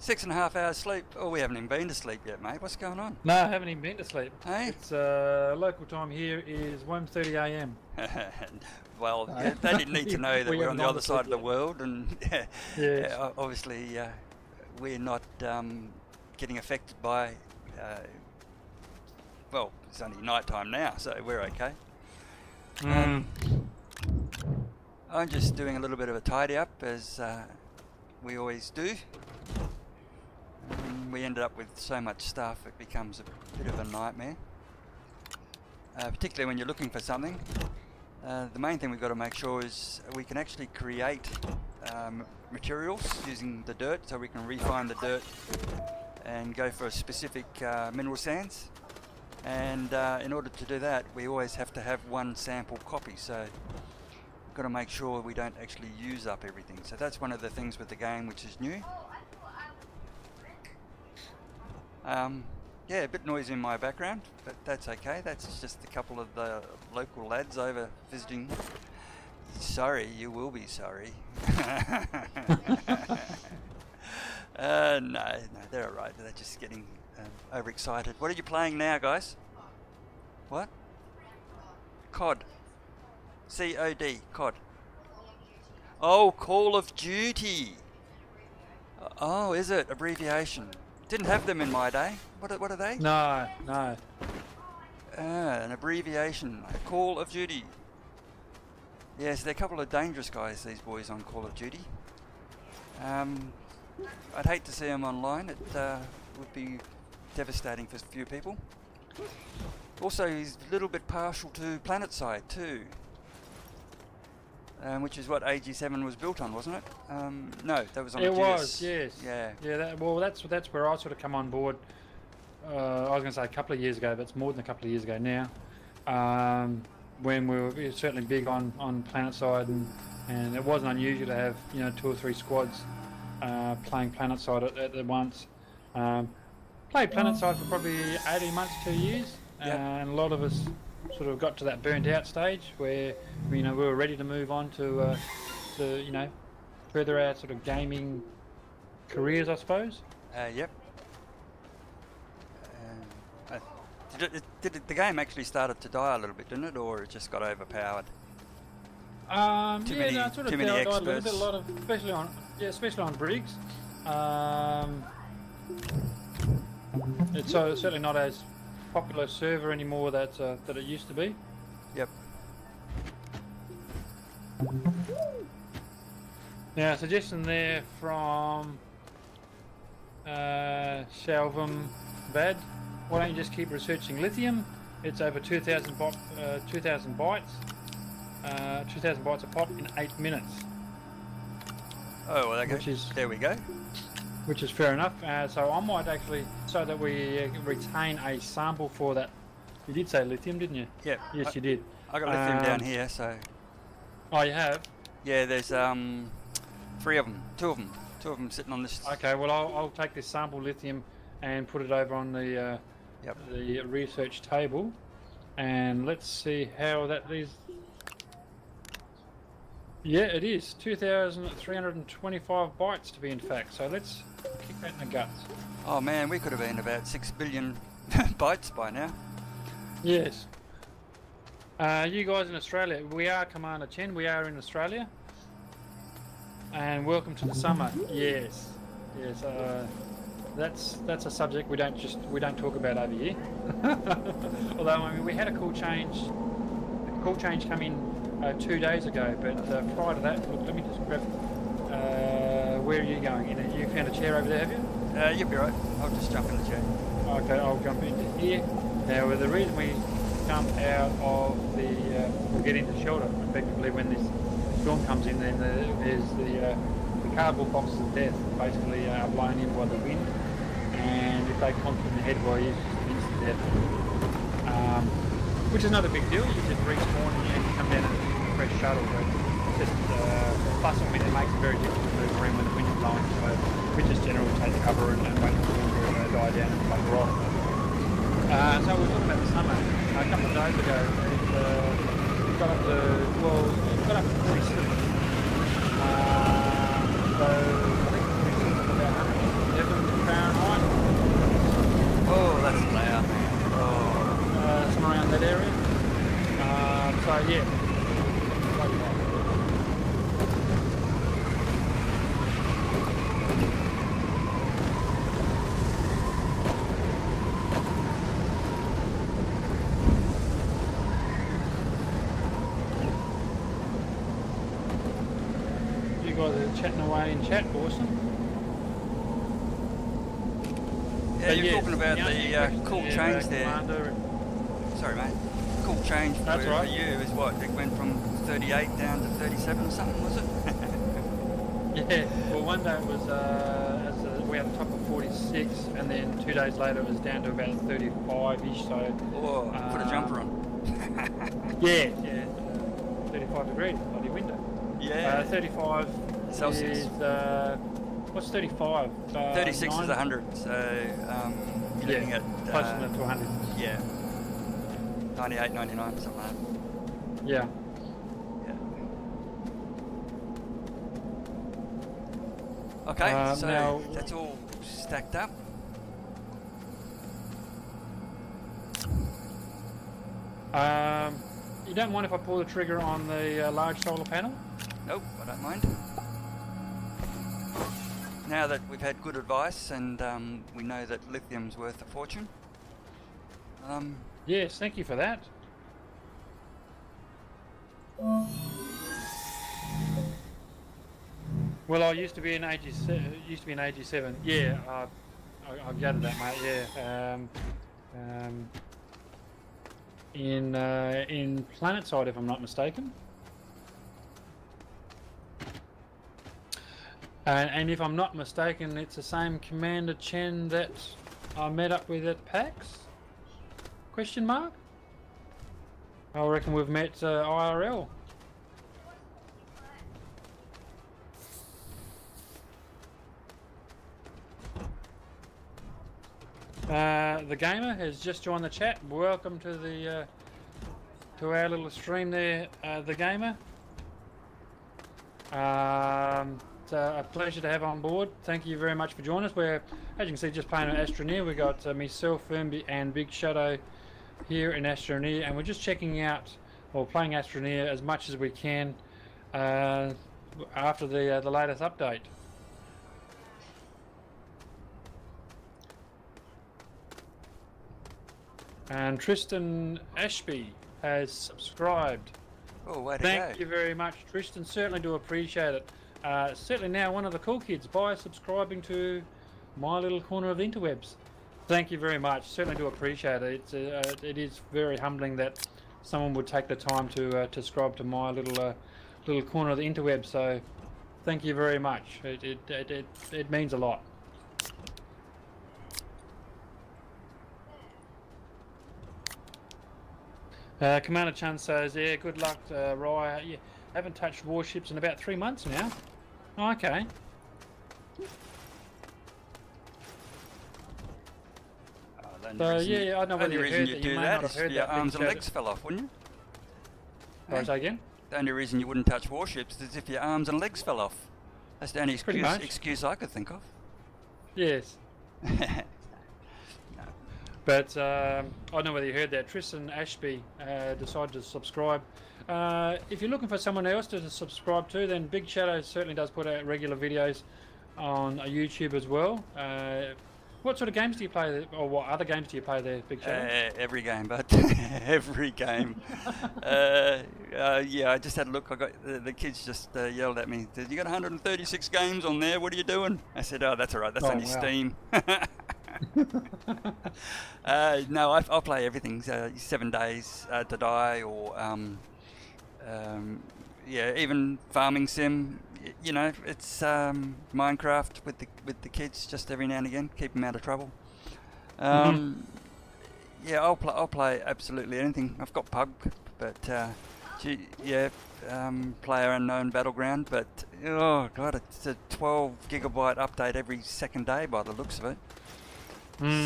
6.5 hours sleep. Oh, we haven't even been to sleep yet, mate. What's going on? No, I haven't even been to sleep. Hey? It's local time here is 1:30 a.m. Well, yeah, they didn't need to know that we're on the other side of the world, and Yes. obviously we're not getting affected by. Well, it's only night time now, so we're okay. I'm just doing a little bit of a tidy up, as we always do. We ended up with so much stuff, it becomes a bit of a nightmare. Particularly when you're looking for something. The main thing we've got to make sure is we can actually create materials using the dirt, so we can refine the dirt and go for specific mineral sands. And in order to do that, we always have to have one sample copy, so we've got to make sure we don't actually use up everything. So that's one of the things with the game which is new. Yeah, a bit noisy in my background, but that's okay. That's just a couple of the local lads over visiting. Sorry, you will be sorry. No, they're alright. They're just getting overexcited. What are you playing now, guys? What? COD. C-O-D. COD. Oh, Call of Duty. Oh, is it? Abbreviation. Didn't have them in my day. What are they? No. An abbreviation. Call of Duty. Yes, they're a couple of dangerous guys, these boys on Call of Duty. I'd hate to see them online. It would be devastating for a few people. Also, he's a little bit partial to PlanetSide too. Which is what AG7 was built on, wasn't it? No, that was on It GS. was, yes. Yeah. Yeah, well, that's where I sort of come on board. I was going to say a couple of years ago, but it's more than a couple of years ago now. When we were certainly big on PlanetSide, and it wasn't unusual to have 2 or 3 squads playing PlanetSide at once. Played PlanetSide for probably 18 months, 2 years, Yep. and a lot of us sort of got to that burnt out stage where we were ready to move on to further our sort of gaming careers, I suppose. Yep. Did the game actually started to die a little bit, didn't it, or it just got overpowered? Too many experts. A lot of, especially on Briggs. It's certainly not as popular server anymore that it used to be. Yep. Now, a suggestion there from Shalvam Vad. Why don't you just keep researching lithium? It's over 2,000 bytes. 2,000 bytes a pop in 8 minutes. Oh, well, okay. There we go. Which is fair enough. So I might actually, so that we retain a sample for that. You did say lithium, didn't you? Yep. Yes, you did. I got lithium down here, so. Oh, you have? Yeah, there's 3 of them, 2 of them sitting on this. Okay, well I'll take this sample lithium and put it over on the the research table, and let's see how that is. Yeah, it is 2,325 bytes to be in fact. So let's kick that in the guts. Oh man, we could have been about 6 billion bytes by now. Yes. You guys in Australia, we are Commander Chen. We are in Australia, and welcome to the summer. Yes. That's a subject we don't talk about over here. Although I mean, we had a cool change come in 2 days ago, but prior to that, look, let me just grab. Where are you going? You found a chair over there, have you? You'll be right. I'll just jump in the chair. Okay, I'll jump into here. Now, the reason we come out of we get into shelter effectively when this storm comes in, then there's the cardboard boxes of death basically are blown in by the wind, and if they conk in the head, well, it's just instant death. Which is not a big deal. You just respawn and you come down and fresh shuttle. But just plus, I mean, it makes it very difficult to move around when the wind is blowing. So we just generally take cover and wait for the wind to die down and bugger off. So we were talking about the summer. A couple of days ago, it got up to 46. So I think 46 is about 111 Yeah. You guys are chatting away in chat, awesome. Yeah, But you're yes, talking about the the cool change there. Commander. Sorry, mate. Cool change for, That's right. for you is what? It went from 38 down to 37 or something, was it? Yeah, well one day it was, we had a top of 46 and then 2 days later it was down to about 35-ish, so... Oh, put a jumper on. Yeah, 35 degrees, bloody window. Yeah. 35 Celsius. is, what's 35? 36 9? is 100, so you're looking at... closer to 100. Yeah. 98, 99, something like that. Yeah. Okay, so now, that's all stacked up. you don't mind if I pull the trigger on the large solar panel? Nope, I don't mind. Now that we've had good advice and we know that lithium's worth a fortune. Yes, thank you for that. Well, I used to be in AG7. Yeah, I gathered that, mate. Yeah, in Planetside, if I'm not mistaken. And if I'm not mistaken, it's the same Commander Chen that I met up with at PAX? Question mark? I reckon we've met IRL. The gamer has just joined the chat. Welcome to the to our little stream there, the gamer. It's a pleasure to have on board. Thank you very much for joining us. We're, as you can see, just playing an Astroneer. We've got myself, Firmbie and Big Shadow here in Astroneer, and we're just checking out, or playing Astroneer as much as we can after the latest update. And Tristan Ashby has subscribed. Oh, way to Thank go. you very much, Tristan. Certainly do appreciate it. Certainly now one of the cool kids by subscribing to my little corner of the interwebs. Thank you very much. Certainly do appreciate it. It is very humbling that someone would take the time to subscribe to my little corner of the interweb. So thank you very much. It means a lot. Commander Chan says, yeah, good luck, Rye. Yeah, haven't touched warships in about 3 months now. Oh, okay. So, yeah, I know whether you heard that. You may not have heard that. Your arms and legs fell off, wouldn't you? Sorry, say again? The only reason you wouldn't touch warships is if your arms and legs fell off. That's the only excuse I could think of. Yes. But I don't know whether you heard that. Tristan Ashby decided to subscribe. If you're looking for someone else to subscribe to, then Big Shadow certainly does put out regular videos on YouTube as well. What sort of games do you play, or what other games do you play there, Big Shadow? Every game, but every game. Yeah, I just had a look. I got the kids just yelled at me. Said, "You got 136 games on there. What are you doing?" I said, "Oh, that's all right. That's only Steam." No, I play everything. 7 Days to Die, or yeah, even Farming Sim. You know, it's Minecraft with the kids just every now and again, keep them out of trouble. Yeah, I'll play absolutely anything. I've got Pug, but yeah, Player Unknown Battleground. But oh god, it's a 12 gigabyte update every second day by the looks of it.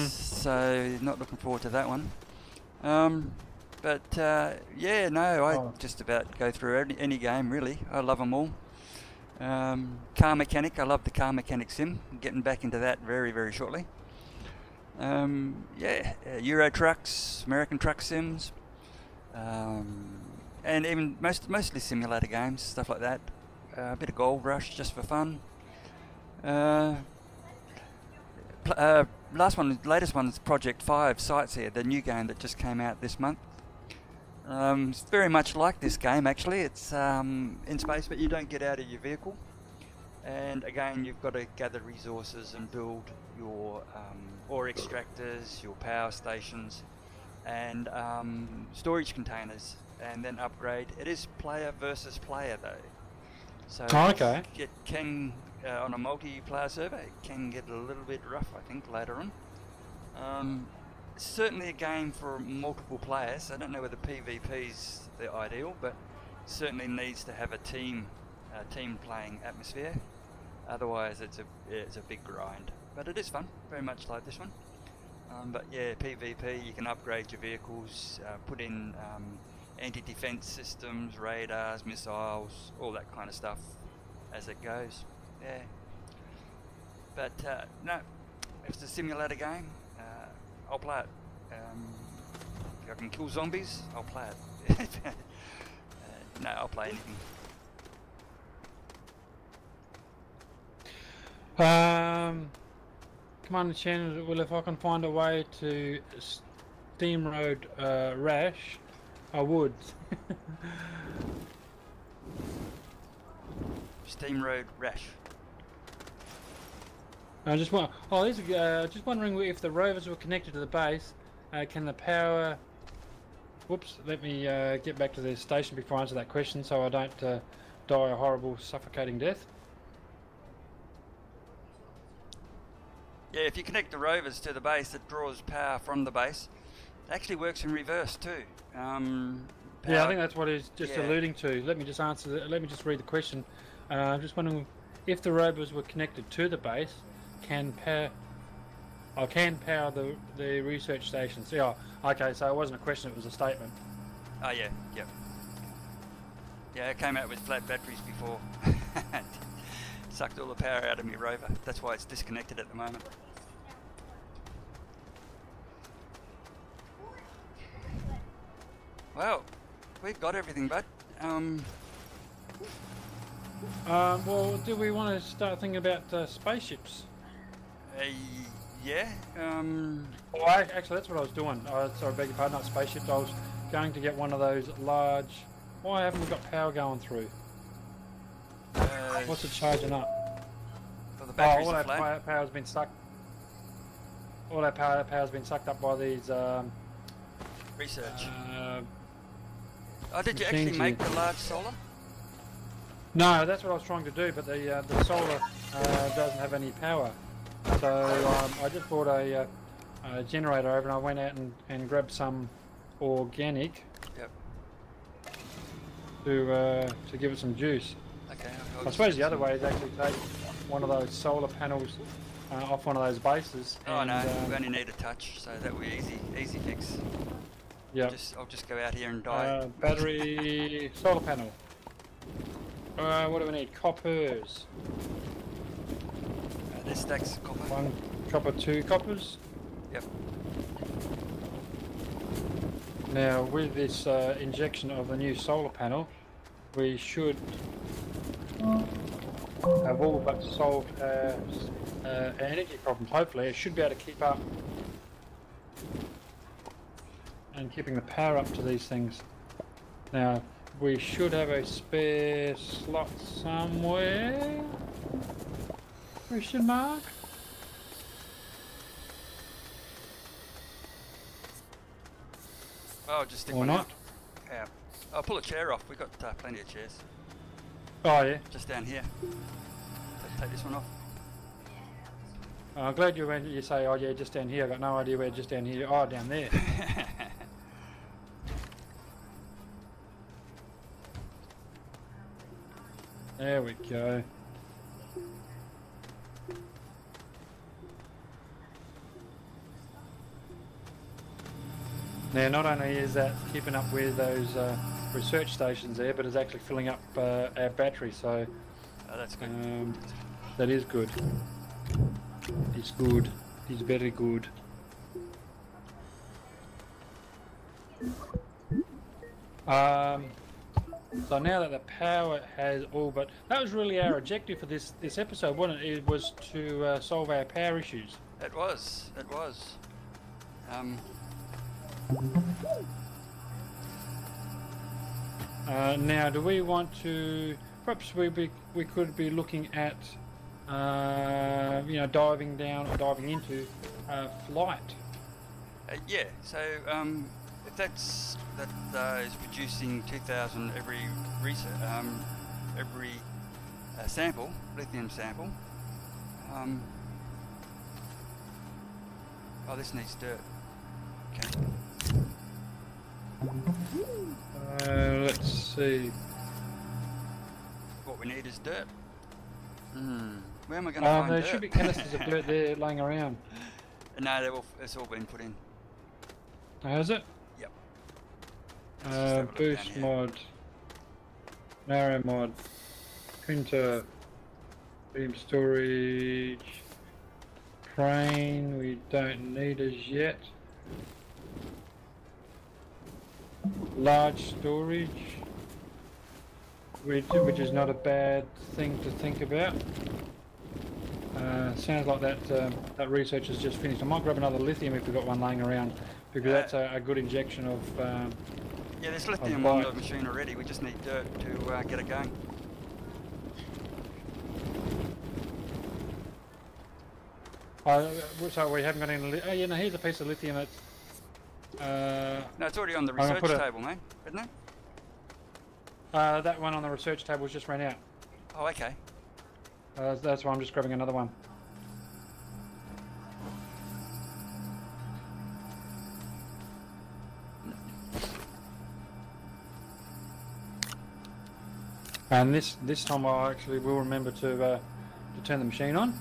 So not looking forward to that one. But yeah, no, I just about go through any game really. I love them all. Car Mechanic, I love the Car Mechanic sim. I'm getting back into that very shortly. Yeah, Euro Trucks, American Truck Sims, and even mostly simulator games, stuff like that. A bit of Gold Rush just for fun. Latest one is Project 5 Sightseer, the new game that just came out this month. It's very much like this game actually. It's in space, but you don't get out of your vehicle. And again, you've got to gather resources and build your ore extractors, your power stations, and storage containers, and then upgrade. It is player versus player though. So okay. it can, on a multiplayer server, it can get a little bit rough, I think, later on. Certainly a game for multiple players. I don't know whether PvP is the ideal, but certainly needs to have a team playing atmosphere. Otherwise, it's a big grind. But it is fun, very much like this one. But yeah, PvP, you can upgrade your vehicles, put in anti-defense systems, radars, missiles, all that kind of stuff as it goes. Yeah. But no, if it's a simulator game, I'll play it. If I can kill zombies, I'll play it. No, I'll play anything. Commander Chen, well, if I can find a way to Steam Road Rash, I would. Steam Road Rash. I just want. Oh, just wondering if the rovers were connected to the base. Can the power? Whoops. Let me get back to the station before I answer that question, so I don't die a horrible, suffocating death. Yeah, if you connect the rovers to the base, it draws power from the base. It actually works in reverse too. Yeah, I think that's what he's just alluding to. Let me just answer. Let me just read the question. I'm just wondering if the rovers were connected to the base, can power the research stations. Yeah. Okay, so it wasn't a question; it was a statement. Oh yeah, yep. Yeah, it came out with flat batteries before. Sucked all the power out of my rover. That's why it's disconnected at the moment. Well, we've got everything, bud. Well, do we want to start thinking about spaceships? Yeah. Well, actually, that's what I was doing. Sorry, beg your pardon, not spaceships. I was going to get one of those large. Why haven't we got power going through? What's it charging up? Well, the batteries all are that flat. power's been sucked. All that power's been sucked up by these. Research. Oh, did you actually machines make here. the large solar? No, that's what I was trying to do, but the solar doesn't have any power. So I just bought a generator over, and I went out and grabbed some organic. Yep. To give it some juice. Okay. I suppose the other way is actually take one of those solar panels off one of those bases. Oh and, no, we only need a touch, so that will be easy fix. Yeah. I'll just go out here and die. Battery, solar panel. What do we need? Coppers. There's stacks of copper. 1 copper, 2 coppers. Yep. Now with this injection of the new solar panel, we should have all but solved our energy problems. Hopefully it should be able to keep up and keeping the power up to these things. Now we should have a spare slot somewhere. Question mark? Oh, just stick Or one not? out. Yeah. I'll pull a chair off. We've got plenty of chairs. Oh yeah. Just down here. Take this one off. I'm glad you say, oh yeah, just down here. I've got no idea where just down here. Oh, down there. There we go. Now, not only is that keeping up with those research stations there, but it's actually filling up our battery, so Oh, that's good. that is good. It's good. It's very good. So now that the power has all but... That was really our objective for this episode, wasn't it? It was to solve our power issues. It was. It was. Now, do we want to... Perhaps we could be looking at, you know, diving down or diving into flight. Yeah, so if that is producing 2,000 every sample, lithium sample. Oh, this needs dirt. Okay. Let's see. What we need is dirt. Where am I going to find there dirt? should be canisters of dirt there laying around. No, it's all been put in. Has it? Yep. Boost mod, narrow mod, printer, beam storage, crane. We don't need as yet. Large storage, which is not a bad thing to think about. Sounds like that research has just finished. I might grab another lithium if we've got one laying around, because that's a good injection of. Yeah, there's lithium on the machine already. We just need dirt to get it going. So we haven't got any. Oh yeah, no. Here's a piece of lithium that's. No, it's already on the research table, mate, isn't it? That one on the research table just ran out. Oh, okay. That's why I'm just grabbing another one. And this time I actually will remember to turn the machine on.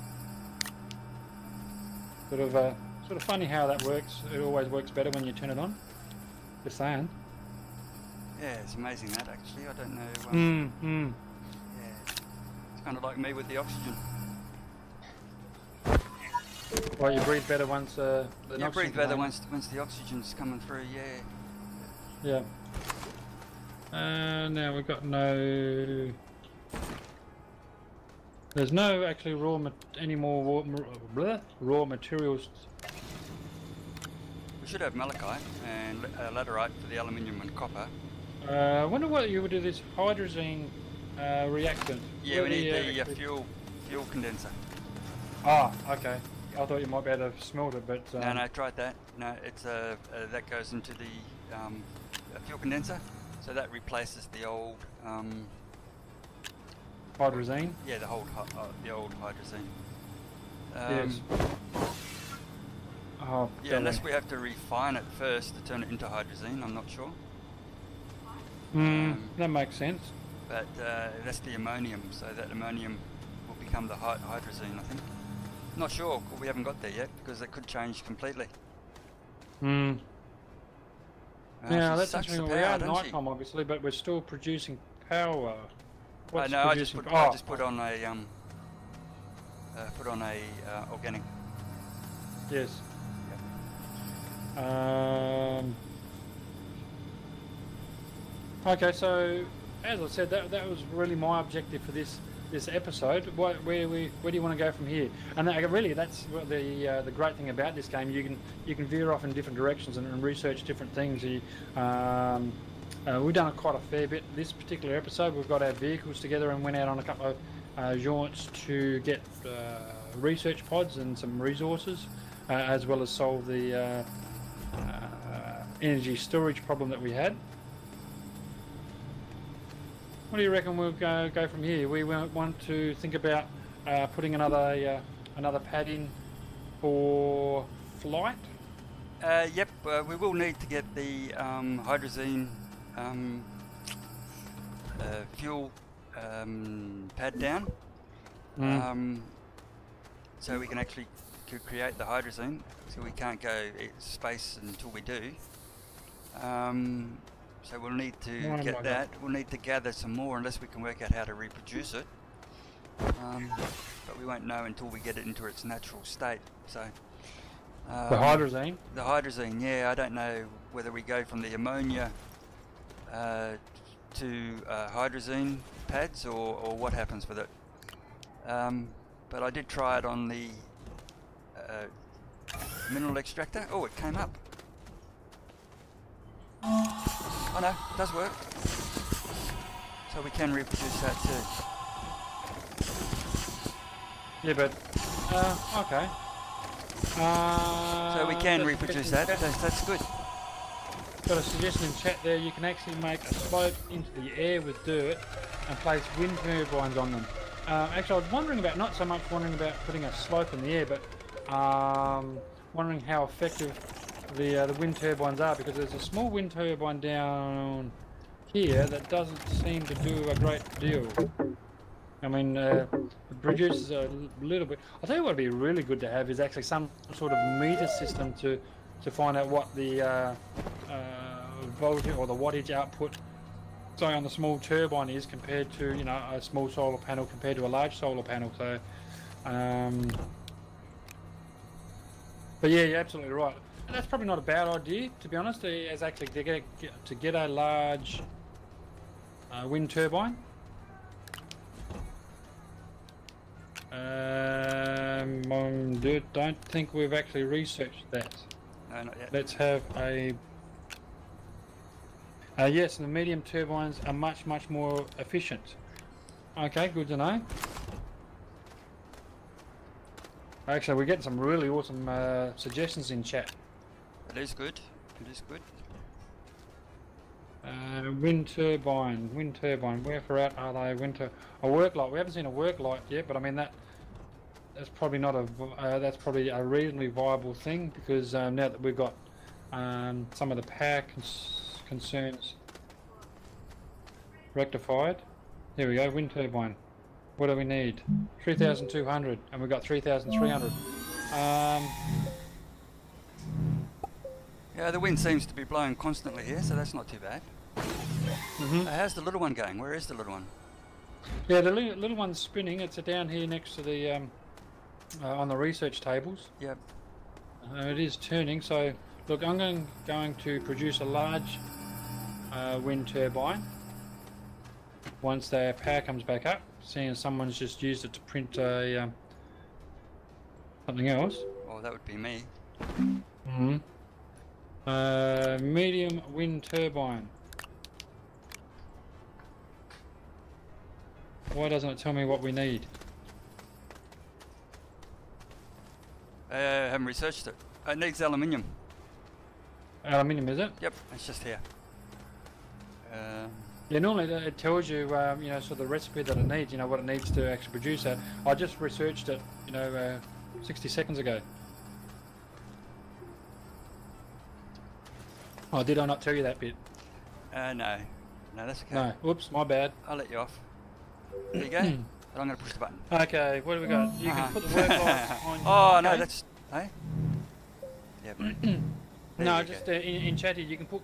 Sort of funny how that works. It always works better when you turn it on. Just saying. Yeah, it's amazing that actually. I don't know. Yeah, it's kind of like me with the oxygen. Well, you breathe better once you breathe better once the oxygen's coming through. Yeah. Yeah. Now we've got no. There's no actually any more raw materials. We should have malachite and laterite for the aluminium and copper. I wonder what you would do this hydrazine reactant. Yeah, we need the fuel condenser. Ah, okay. I thought you might be able to smelt it, but no, I tried that. No, it's that goes into the fuel condenser, so that replaces the old hydrazine. Yeah, the old hydrazine. Yes. Oh, yeah, unless we have to refine it first to turn it into hydrazine, I'm not sure. That makes sense. But that's the ammonium, so that ammonium will become the hydrazine, I think. Not sure, we haven't got there yet, because it could change completely. Now that's sucks interesting. the We power, are doesn't she? nighttime, obviously, but we're still producing power. What's No, I just producing? put on a organic. Yes. Okay, so as I said, that was really my objective for this episode. Where do you want to go from here? And really, that's what the great thing about this game. You can veer off in different directions and research different things. We've done quite a fair bit this particular episode. We've got our vehicles together and went out on a couple of jaunts to get research pods and some resources, as well as solve the energy storage problem that we had. What do you reckon we'll go from here? We want to think about putting another pad in for flight. Yep, we will need to get the hydrazine fuel pad down, so we can actually create the hydrazine. So we can't go space until we do. So we'll need to get that. We'll need to gather some more unless we can work out how to reproduce it. But we won't know until we get it into its natural state. So the hydrazine? The hydrazine, yeah. I don't know whether we go from the ammonia to hydrazine pads, or what happens with it. But I did try it on the mineral extractor. Oh, it came up. Oh no, it does work. So we can reproduce that too. Yeah, but okay. So we can reproduce that. That's good. Got a suggestion in chat there. You can actually make a slope into the air with dirt and place wind turbines on them. Actually, I was wondering about, not so much wondering about putting a slope in the air, but wondering how effective the wind turbines are, because there's a small wind turbine down here that doesn't seem to do a great deal. I mean, it produces a little bit. I'll tell you what would be really good to have is actually some sort of meter system to find out what the voltage or the wattage output, say, on the small turbine is compared to, you know, a small solar panel compared to a large solar panel. So, but yeah, you're absolutely right. And that's probably not a bad idea, to be honest. Is actually to get a large wind turbine. Don't think we've actually researched that. No, not yet. Let's have a. Yes, the medium turbines are much more efficient. Okay, good to know. Actually, we're getting some really awesome suggestions in chat. It is good. It is good. Wind turbine. Where far out are they? A work light. We haven't seen a work light yet, but I mean that's probably not a. That's probably a reasonably viable thing, because now that we've got some of the power concerns rectified. Here we go. Wind turbine. What do we need? 3,200, and we've got 3,300. Yeah, the wind seems to be blowing constantly here, so that's not too bad. How's the little one going? Where is the little one? Yeah, the little one's spinning. It's down here next to the on the research tables. Yep. It is turning. So look, I'm going to produce a large wind turbine once the power comes back up. Seeing as someone's just used it to print something else. Oh, that would be me. Medium wind turbine. Why doesn't it tell me what we need? I haven't researched it. It needs aluminium. Aluminium, is it? Yep, it's just here. Yeah, normally it tells you, you know, sort of the recipe that it needs, you know, what it needs to actually produce that. I just researched it, you know, 60 seconds ago. Oh, did I not tell you that bit? No. No, that's okay. No. Whoops, my bad. I'll let you off. There you go. And I'm going to push the button. Okay, what do we got? You can put the work lights on. Oh, no, that's... Hey? Yep. No, just in chat here, you can put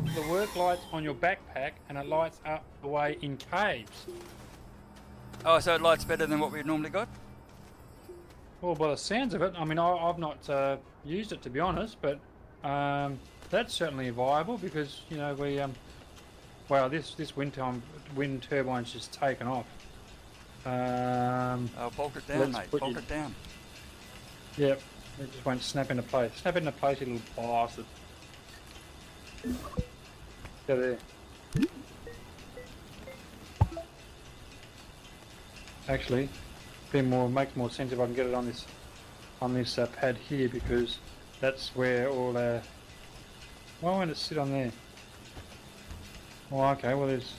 the work lights on your backpack, and it lights up the way in caves. Oh, so it lights better than what we've normally got? Well, by the sounds of it, I mean, I've not used it, to be honest, but that's certainly viable, because, you know, we wow, this wind turbine's just taken off. Oh, bolt it down, mate. Bolt it down. Yep, it just won't snap into place. Snap into place, you little bastard. Go there. Actually, makes more sense if I can get it on this pad here, because that's where all our. Why won't it sit on there? Oh, okay. Well, there's.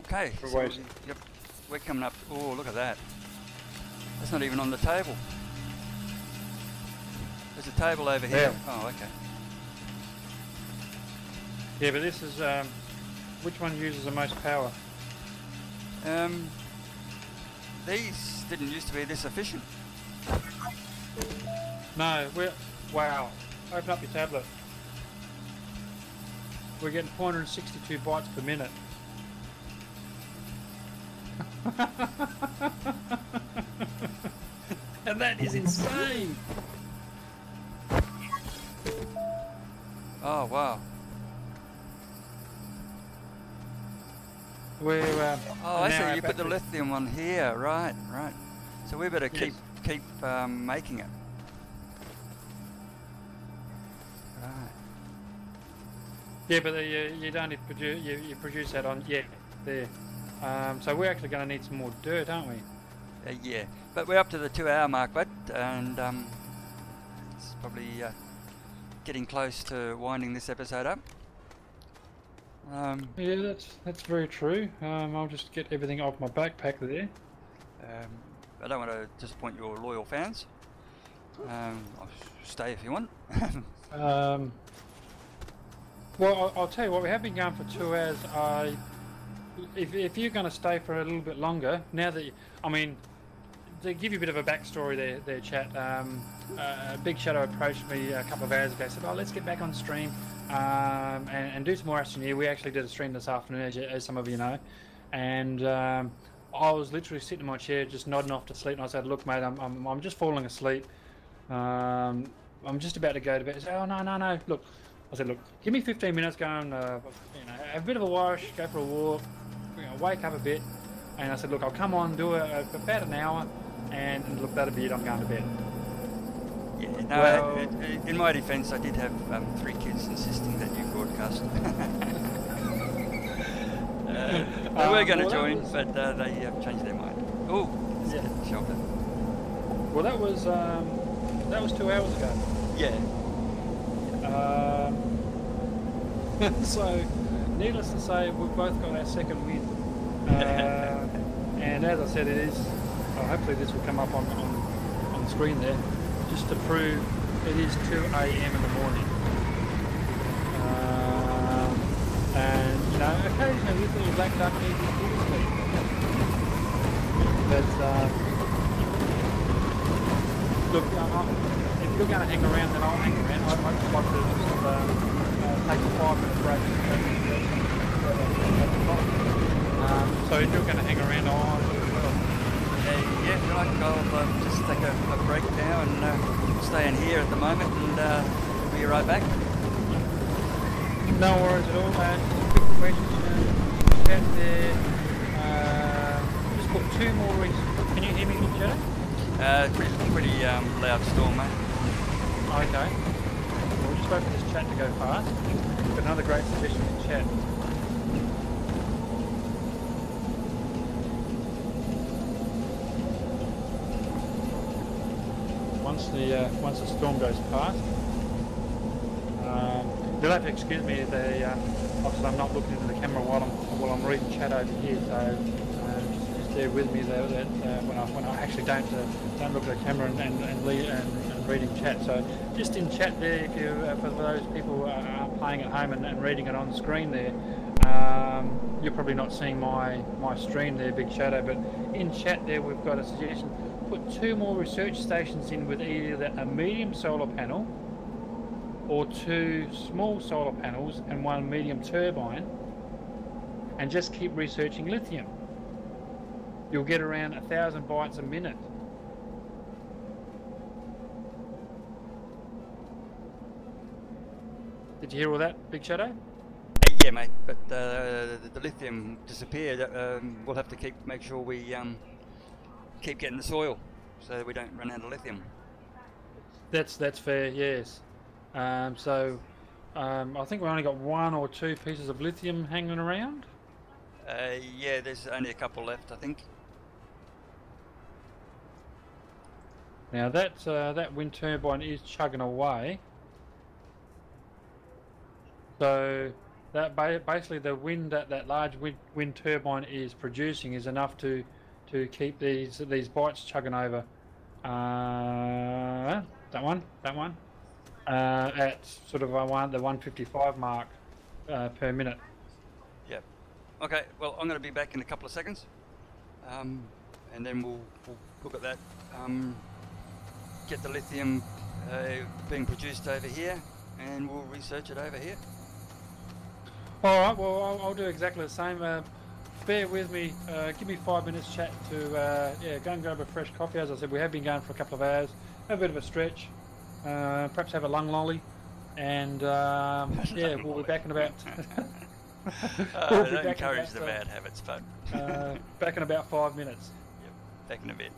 Okay. So yep, we're coming up. Oh, look at that. That's not even on the table. There's a table over here. Yeah. Oh, okay. Yeah, but this is which one uses the most power? These didn't used to be this efficient. No, wow. Open up your tablet. We're getting 462 bytes per minute. And that is insane. Oh, wow. We're Oh, I now see. our You put the battery- lithium on here, right? Right. So we better Yes. keep making it. Right. Yeah, but you don't need to produce. You produce that on there. So we're actually going to need some more dirt, aren't we? Yeah, but we're up to the 2-hour mark, bud, and it's probably getting close to winding this episode up. Yeah, that's very true. I'll just get everything off my backpack there. I don't want to disappoint your loyal fans. I'll stay if you want. Well, I'll tell you what. We have been going for 2 hours. If you're going to stay for a little bit longer, now that I mean, to give you a bit of a backstory there, chat. Big Shadow approached me a couple of hours ago. Said, "Oh, let's get back on stream and do some more Astroneer." We actually did a stream this afternoon, as some of you know, and I was literally sitting in my chair, just nodding off to sleep. And I said, "Look, mate, I'm just falling asleep. I'm just about to go to bed." He said, "Oh, no. Look," I said, "Look, give me 15 minutes. Go and have a bit of a wash, go for a walk, wake up a bit." And I said, "Look, I'll come on, do about an hour, and look, that'll be it. I'm going to bed." Yeah, no, Well, in my defence, I did have 3 kids insisting that you broadcast. They were going to join, but they changed their mind. Oh, Yeah. shoulder. Well, that was 2 hours ago. Yeah. So, needless to say, we've both got our second win. And as I said, it is. Hopefully, this will come up on the screen there, just to prove it is 2 a.m. in the morning. And occasionally this little black duck needs to do sleep. But look, if you're going to hang around, then I'll hang around. I'd just like to take a 5-minute break. So if you're going to hang around, I'll do as well. Yeah, right. I'll just take a break now and stay in here at the moment, and we'll be right back. No worries at all. Just a quick question. Chat there. Just put 2 more weeks. Can you hear me, Big Shadow? Pretty loud storm, mate. Okay. We'll just wait for this chat to go fast. Got another great suggestion in chat. Once the storm goes past, you'll have to excuse me. Obviously, I'm not looking into the camera while I'm reading chat over here. So just bear with me though. That when I actually don't look at the camera and reading chat. So just in chat there, if you for those people who are playing at home and reading it on the screen there, you're probably not seeing my stream there, Big Shadow. But in chat there, we've got a suggestion. Put 2 more research stations in with either a medium solar panel or 2 small solar panels and 1 medium turbine, and just keep researching lithium. You'll get around 1,000 bytes a minute. Did you hear all that, Big Shadow? Yeah, mate. But the lithium disappeared. We'll have to make sure we keep getting the soil so that we don't run out of lithium. That's fair. Yes. So I think we only got 1 or 2 pieces of lithium hanging around. Yeah, there's only a couple left, I think. Now that wind turbine is chugging away. So that basically the wind that large wind turbine is producing is enough to keep these bytes chugging over. That one. At sort of the 155 mark per minute. Yep. Okay. Well, I'm going to be back in a couple of seconds, and then we'll look at that. Get the lithium being produced over here, and we'll research it over here. All right. Well, I'll do exactly the same. Bear with me. Give me 5 minutes chat to go and grab a fresh coffee. As I said, we have been going for a couple of hours. Have a bit of a stretch. Perhaps have a lung lolly, and we'll be back in about We'll I be don't back in encourage about, the bad habits, but back in about 5 minutes. yep, back in a bit.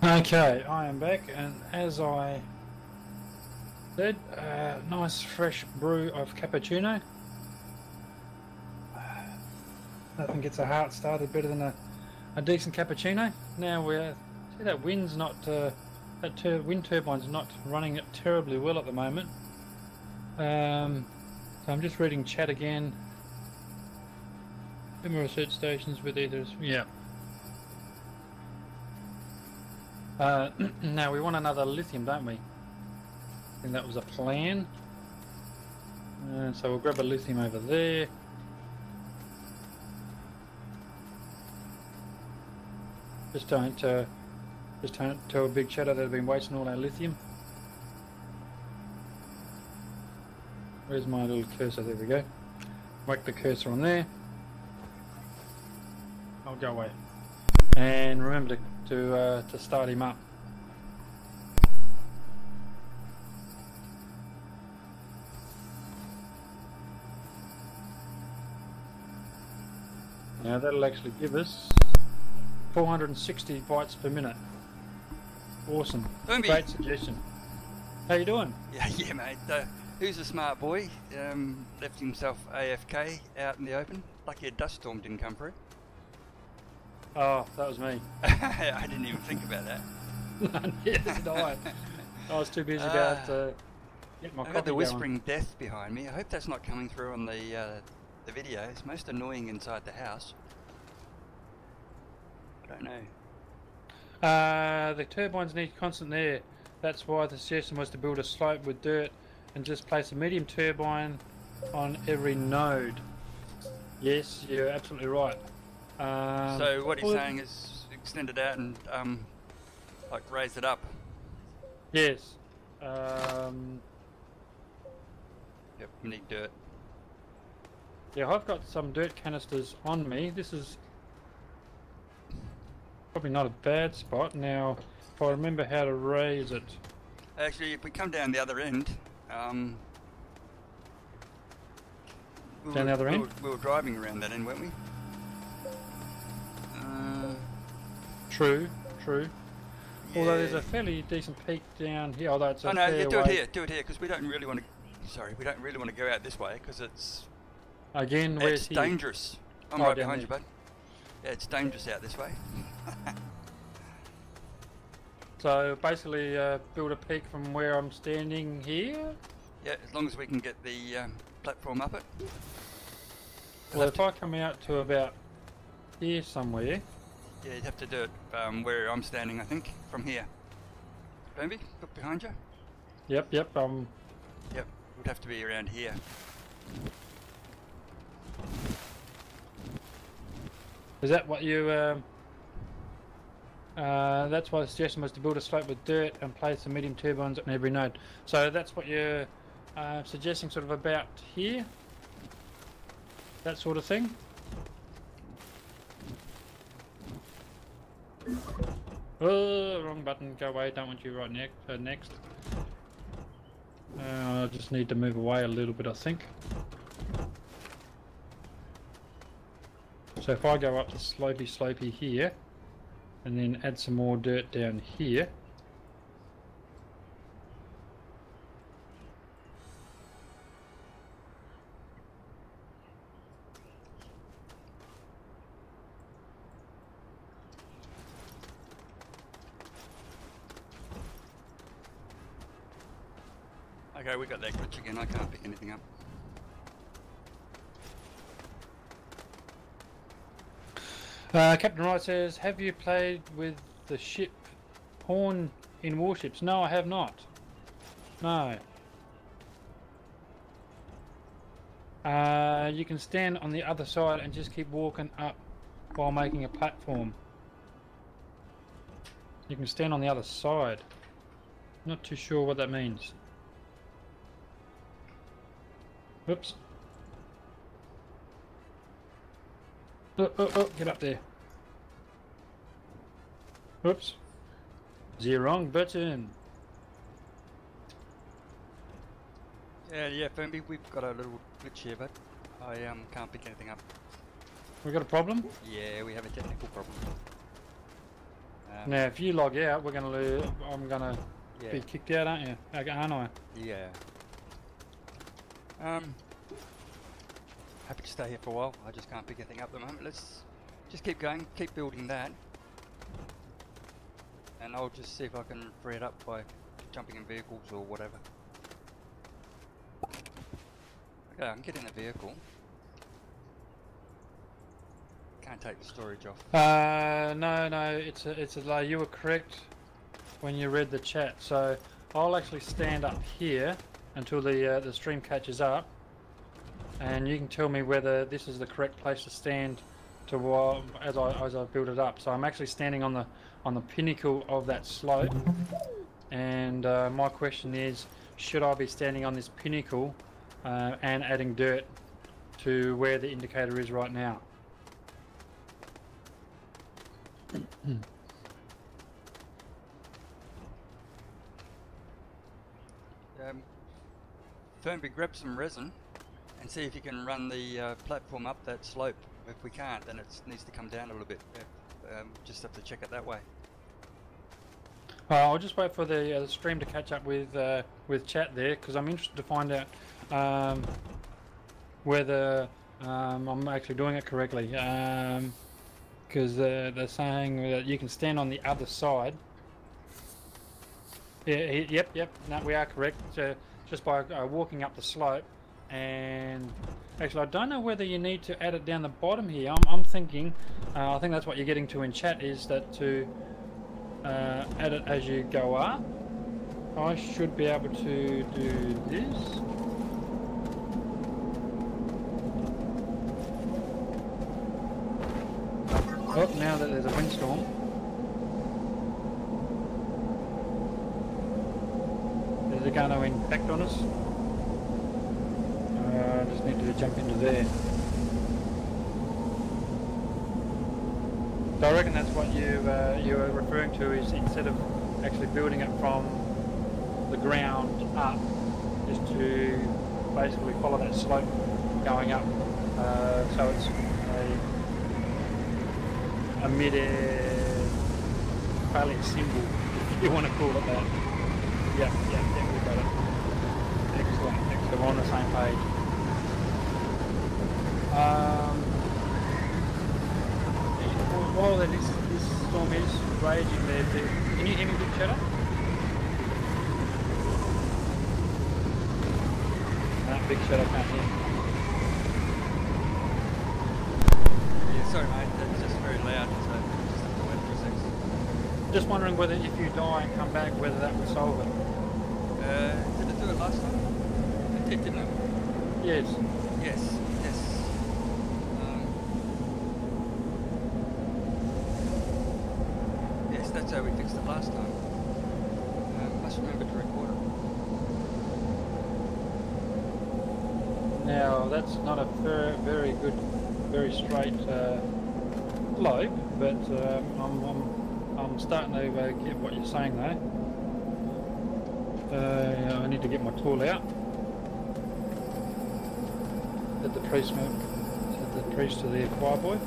Okay, I am back, and as I Good. Nice fresh brew of cappuccino. Nothing gets a heart started better than a decent cappuccino. Now we're see that wind's not wind turbine's not running it terribly well at the moment. So I'm just reading chat again. Similar research stations with either. Yeah. Now we want another lithium, don't we? I think that was a plan. So we'll grab a lithium over there. Just don't tell Big Shadow that I've been wasting all our lithium. Where's my little cursor? There we go. Whack the cursor on there. I'll go away. And remember to start him up. Now that'll actually give us 460 bytes per minute. Awesome. Firmbie. Great suggestion. How you doing? Yeah, mate. Who's a smart boy? Left himself AFK out in the open. Lucky a dust storm didn't come through. Oh, that was me. I didn't even think about that. Yes, did I. I was too busy about getting my I coffee got the going. whispering death behind me. I hope that's not coming through on the video. It's most annoying inside the house. I don't know. The turbines need constant air. That's why the suggestion was to build a slope with dirt and just place a medium turbine on every node. Yes, you're absolutely right. So what he's saying is extend it out and like raise it up. Yes. Yep, we need dirt. Yeah, I've got some dirt canisters on me. This is probably not a bad spot. Now, if I remember how to raise it. Actually, if we come down the other end, down the other end? We were driving around that end, weren't we? True, true. Yeah. Although there's a fairly decent peak down here, although it's a oh no, fair yeah, do way. it here, because we don't really want to. Sorry, we don't really want to go out this way because it's Where's here? dangerous. I'm Oh, right down behind you, there. bud. Yeah, it's dangerous out this way. So basically, build a peak from where I'm standing here. Yeah, as long as we can get the platform up it. Well, if I come out to about here somewhere. Yeah, you'd have to do it where I'm standing, I think, from here. Firmbie, look behind you. Yep. Yep, would have to be around here. Is that what you? That's why the suggestion was to build a slope with dirt and place some medium turbines on every node. So that's what you're suggesting, sort of about here. That sort of thing. Oh, wrong button. Go away. Don't want you right next. I just need to move away a little bit, I think. So if I go up to slopey here, and then add some more dirt down here. Okay, we got that glitch again. I can't pick anything up. Captain Wright says, have you played with the ship Horn in Warships? No, I have not. No. You can stand on the other side and just keep walking up while making a platform. You can stand on the other side. Not too sure what that means. Whoops. Oh, get up there. Whoops. The wrong button. Yeah, Firmbie, we've got a little glitch here, but I can't pick anything up. We got a problem? Yeah, we have a technical problem. Now, if you log out, we're gonna lose. I'm gonna Yeah. Be kicked out, aren't you? Okay, aren't I? Yeah. Happy to stay here for a while. I just can't pick anything up at the moment. Let's just keep going, keep building that. And I'll just see if I can free it up by jumping in vehicles or whatever. Okay, I can get in the vehicle. Can't take the storage off. No, it's a lie. You were correct when you read the chat. So I'll actually stand up here until the stream catches up, and you can tell me whether this is the correct place to stand to as I build it up. So I'm actually standing on the pinnacle of that slope, and my question is, should I be standing on this pinnacle and adding dirt to where the indicator is right now? Firmbie, grab some resin and see if you can run the platform up that slope. If we can't, then it needs to come down a little bit. Just have to check it that way. I'll just wait for the stream to catch up with chat there, because I'm interested to find out whether I'm actually doing it correctly. Because they're saying that you can stand on the other side. Yeah, yep. No, we are correct. Just by walking up the slope, and actually I don't know whether you need to add it down the bottom here. I'm thinking, I think that's what you're getting to in chat, is that to add it as you go up. I should be able to do this. Oh, now that there's a windstorm. Is it going to impact on us? I just need to jump into there. So I reckon that's what you were referring to, is instead of actually building it from the ground up, just to basically follow that slope going up. So it's a mid-air phallic symbol, if you want to call it that. Yeah, we got it. Excellent. We're on the same page. While this storm is raging there, can you hear me, Big Shadow? No, Big Shadow can't hear me. Yeah, sorry mate, that's just very loud, so just have to wait for a second. Just wondering whether if you die and come back, whether that would solve it. Did it do it last time? It did, didn't it? Yes. Yes. Yes, that's how we fixed it last time. Must remember to record it. Now that's not a very good, very straight slope, but I'm starting to get what you're saying though. I need to get my tool out. Set the priest to the choir boy.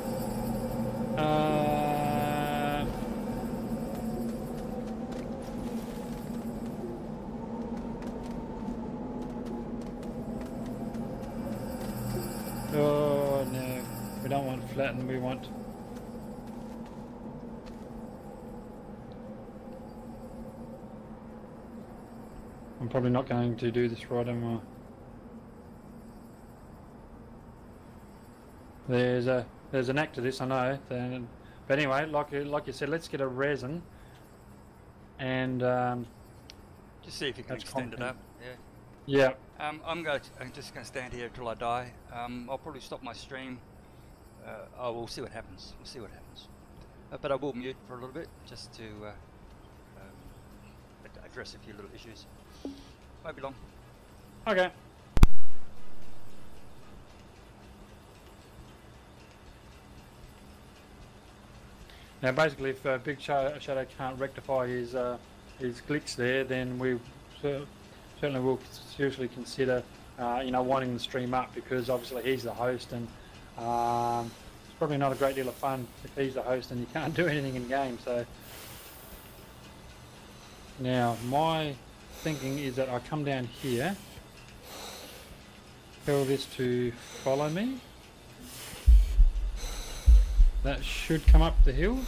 Oh no, we don't want flatten, we want... I'm probably not going to do this right, am I? There's an act to this, I know. But anyway, like you said, let's get a resin and just see if you can extend it up. Yeah. I'm just going to stand here until I die. I'll probably stop my stream. We'll see what happens. But I will mute for a little bit just to address a few little issues. Won't be long. Okay. Now basically, if Big Shadow can't rectify his glitch there, then we certainly will seriously consider winding the stream up, because obviously he's the host, and it's probably not a great deal of fun if he's the host and you can't do anything in game. So Now, my thinking is that I come down here, tell this to follow me. That should come up the hill.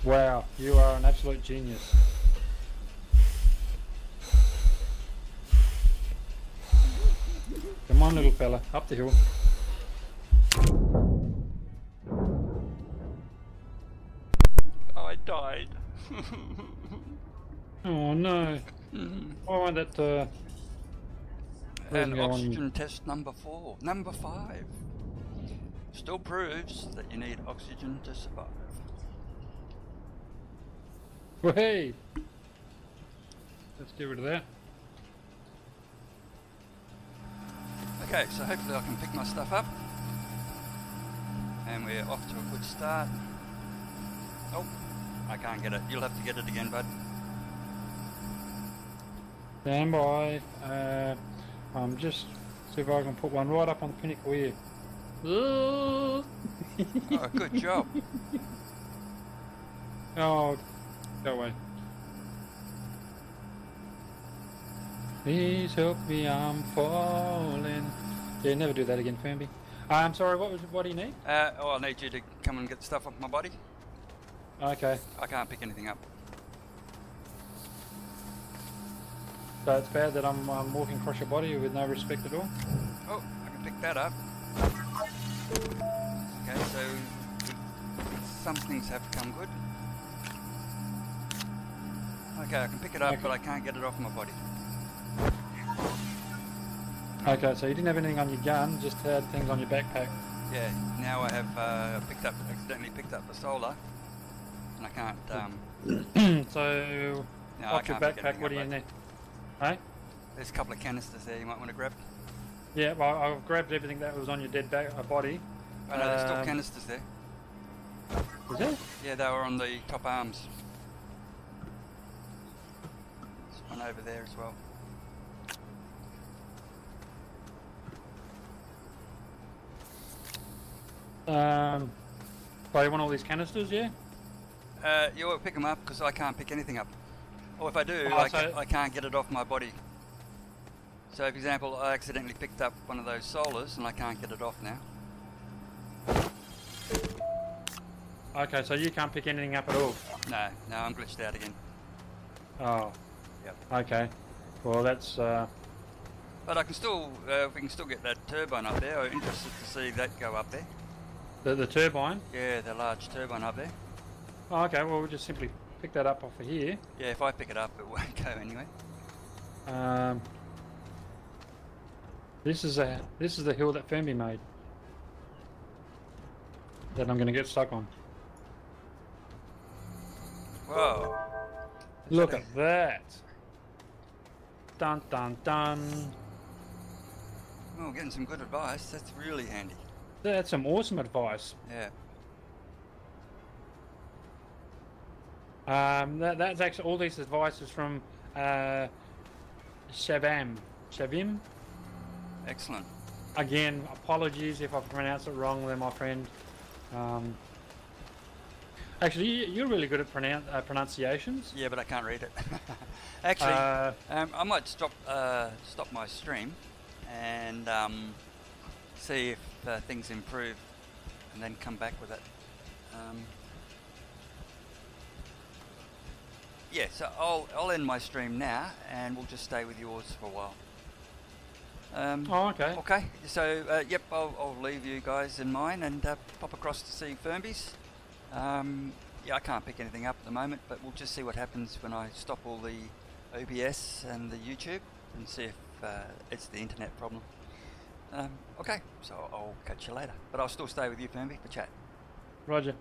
Wow, you are an absolute genius. Come on, little fella, up the hill. I died. Oh no. Why won't that And oxygen test number 4. Number 5. Still proves that you need oxygen to survive. Well, hey! Let's get rid of that. Okay, so hopefully I can pick my stuff up. And we're off to a good start. Oh, I can't get it. You'll have to get it again, bud. Stand by. I'm just see if I can put one right up on the pinnacle here. Oh, good job. Oh, go away. Please help me, I'm falling. Yeah, never do that again, Firmbie. I'm sorry, what do you need? Oh, I need you to come and get stuff off my body. Okay. I can't pick anything up. So it's bad that I'm walking across your body with no respect at all? Oh, I can pick that up. Okay, so some things have come good. Okay, I can pick it up, but I can't get it off my body. Okay, so you didn't have anything on your gun, just had things on your backpack. Yeah, now I have accidentally picked up the solar, and I can't. So, no, off your backpack, what do you need? Hey? There's a couple of canisters there you might want to grab. Yeah, well, I've grabbed everything that was on your dead body. Oh no, there's still canisters there. Is there? Yeah, they were on the top arms. There's one over there as well. So you want all these canisters, yeah? You will pick them up because I can't pick anything up. Or if I do, I can't get it off my body. So, for example, I accidentally picked up one of those solars and I can't get it off now. Okay, so you can't pick anything up at all? No, I'm glitched out again. Oh. Yep. Okay. Well, that's... But I can still, we can still get that turbine up there. I'm interested to see that go up there. The turbine? Yeah, the large turbine up there. Oh, okay, well, we'll just simply pick that up off of here. Yeah, if I pick it up, it won't go anyway. This is the hill that Firmbie made. That I'm going to get stuck on. Whoa. Look at that. Dun dun dun. Oh, getting some good advice. That's really handy. That's some awesome advice. Yeah. That's actually all these advices from Shavim. Excellent. Again, apologies if I've pronounced it wrong there, my friend. Actually, you're really good at pronunciations. Yeah, but I can't read it. Actually, I might stop my stream and see if things improve, and then come back with it. Yeah, so I'll end my stream now, and we'll just stay with yours for a while. Oh, okay. Okay, so yep, I'll leave you guys in mine and pop across to see Firmbie's. Yeah, I can't pick anything up at the moment, but we'll just see what happens when I stop all the OBS and the YouTube and see if it's the internet problem. Okay, so I'll catch you later, but I'll still stay with you, Firmbie, for chat. Roger.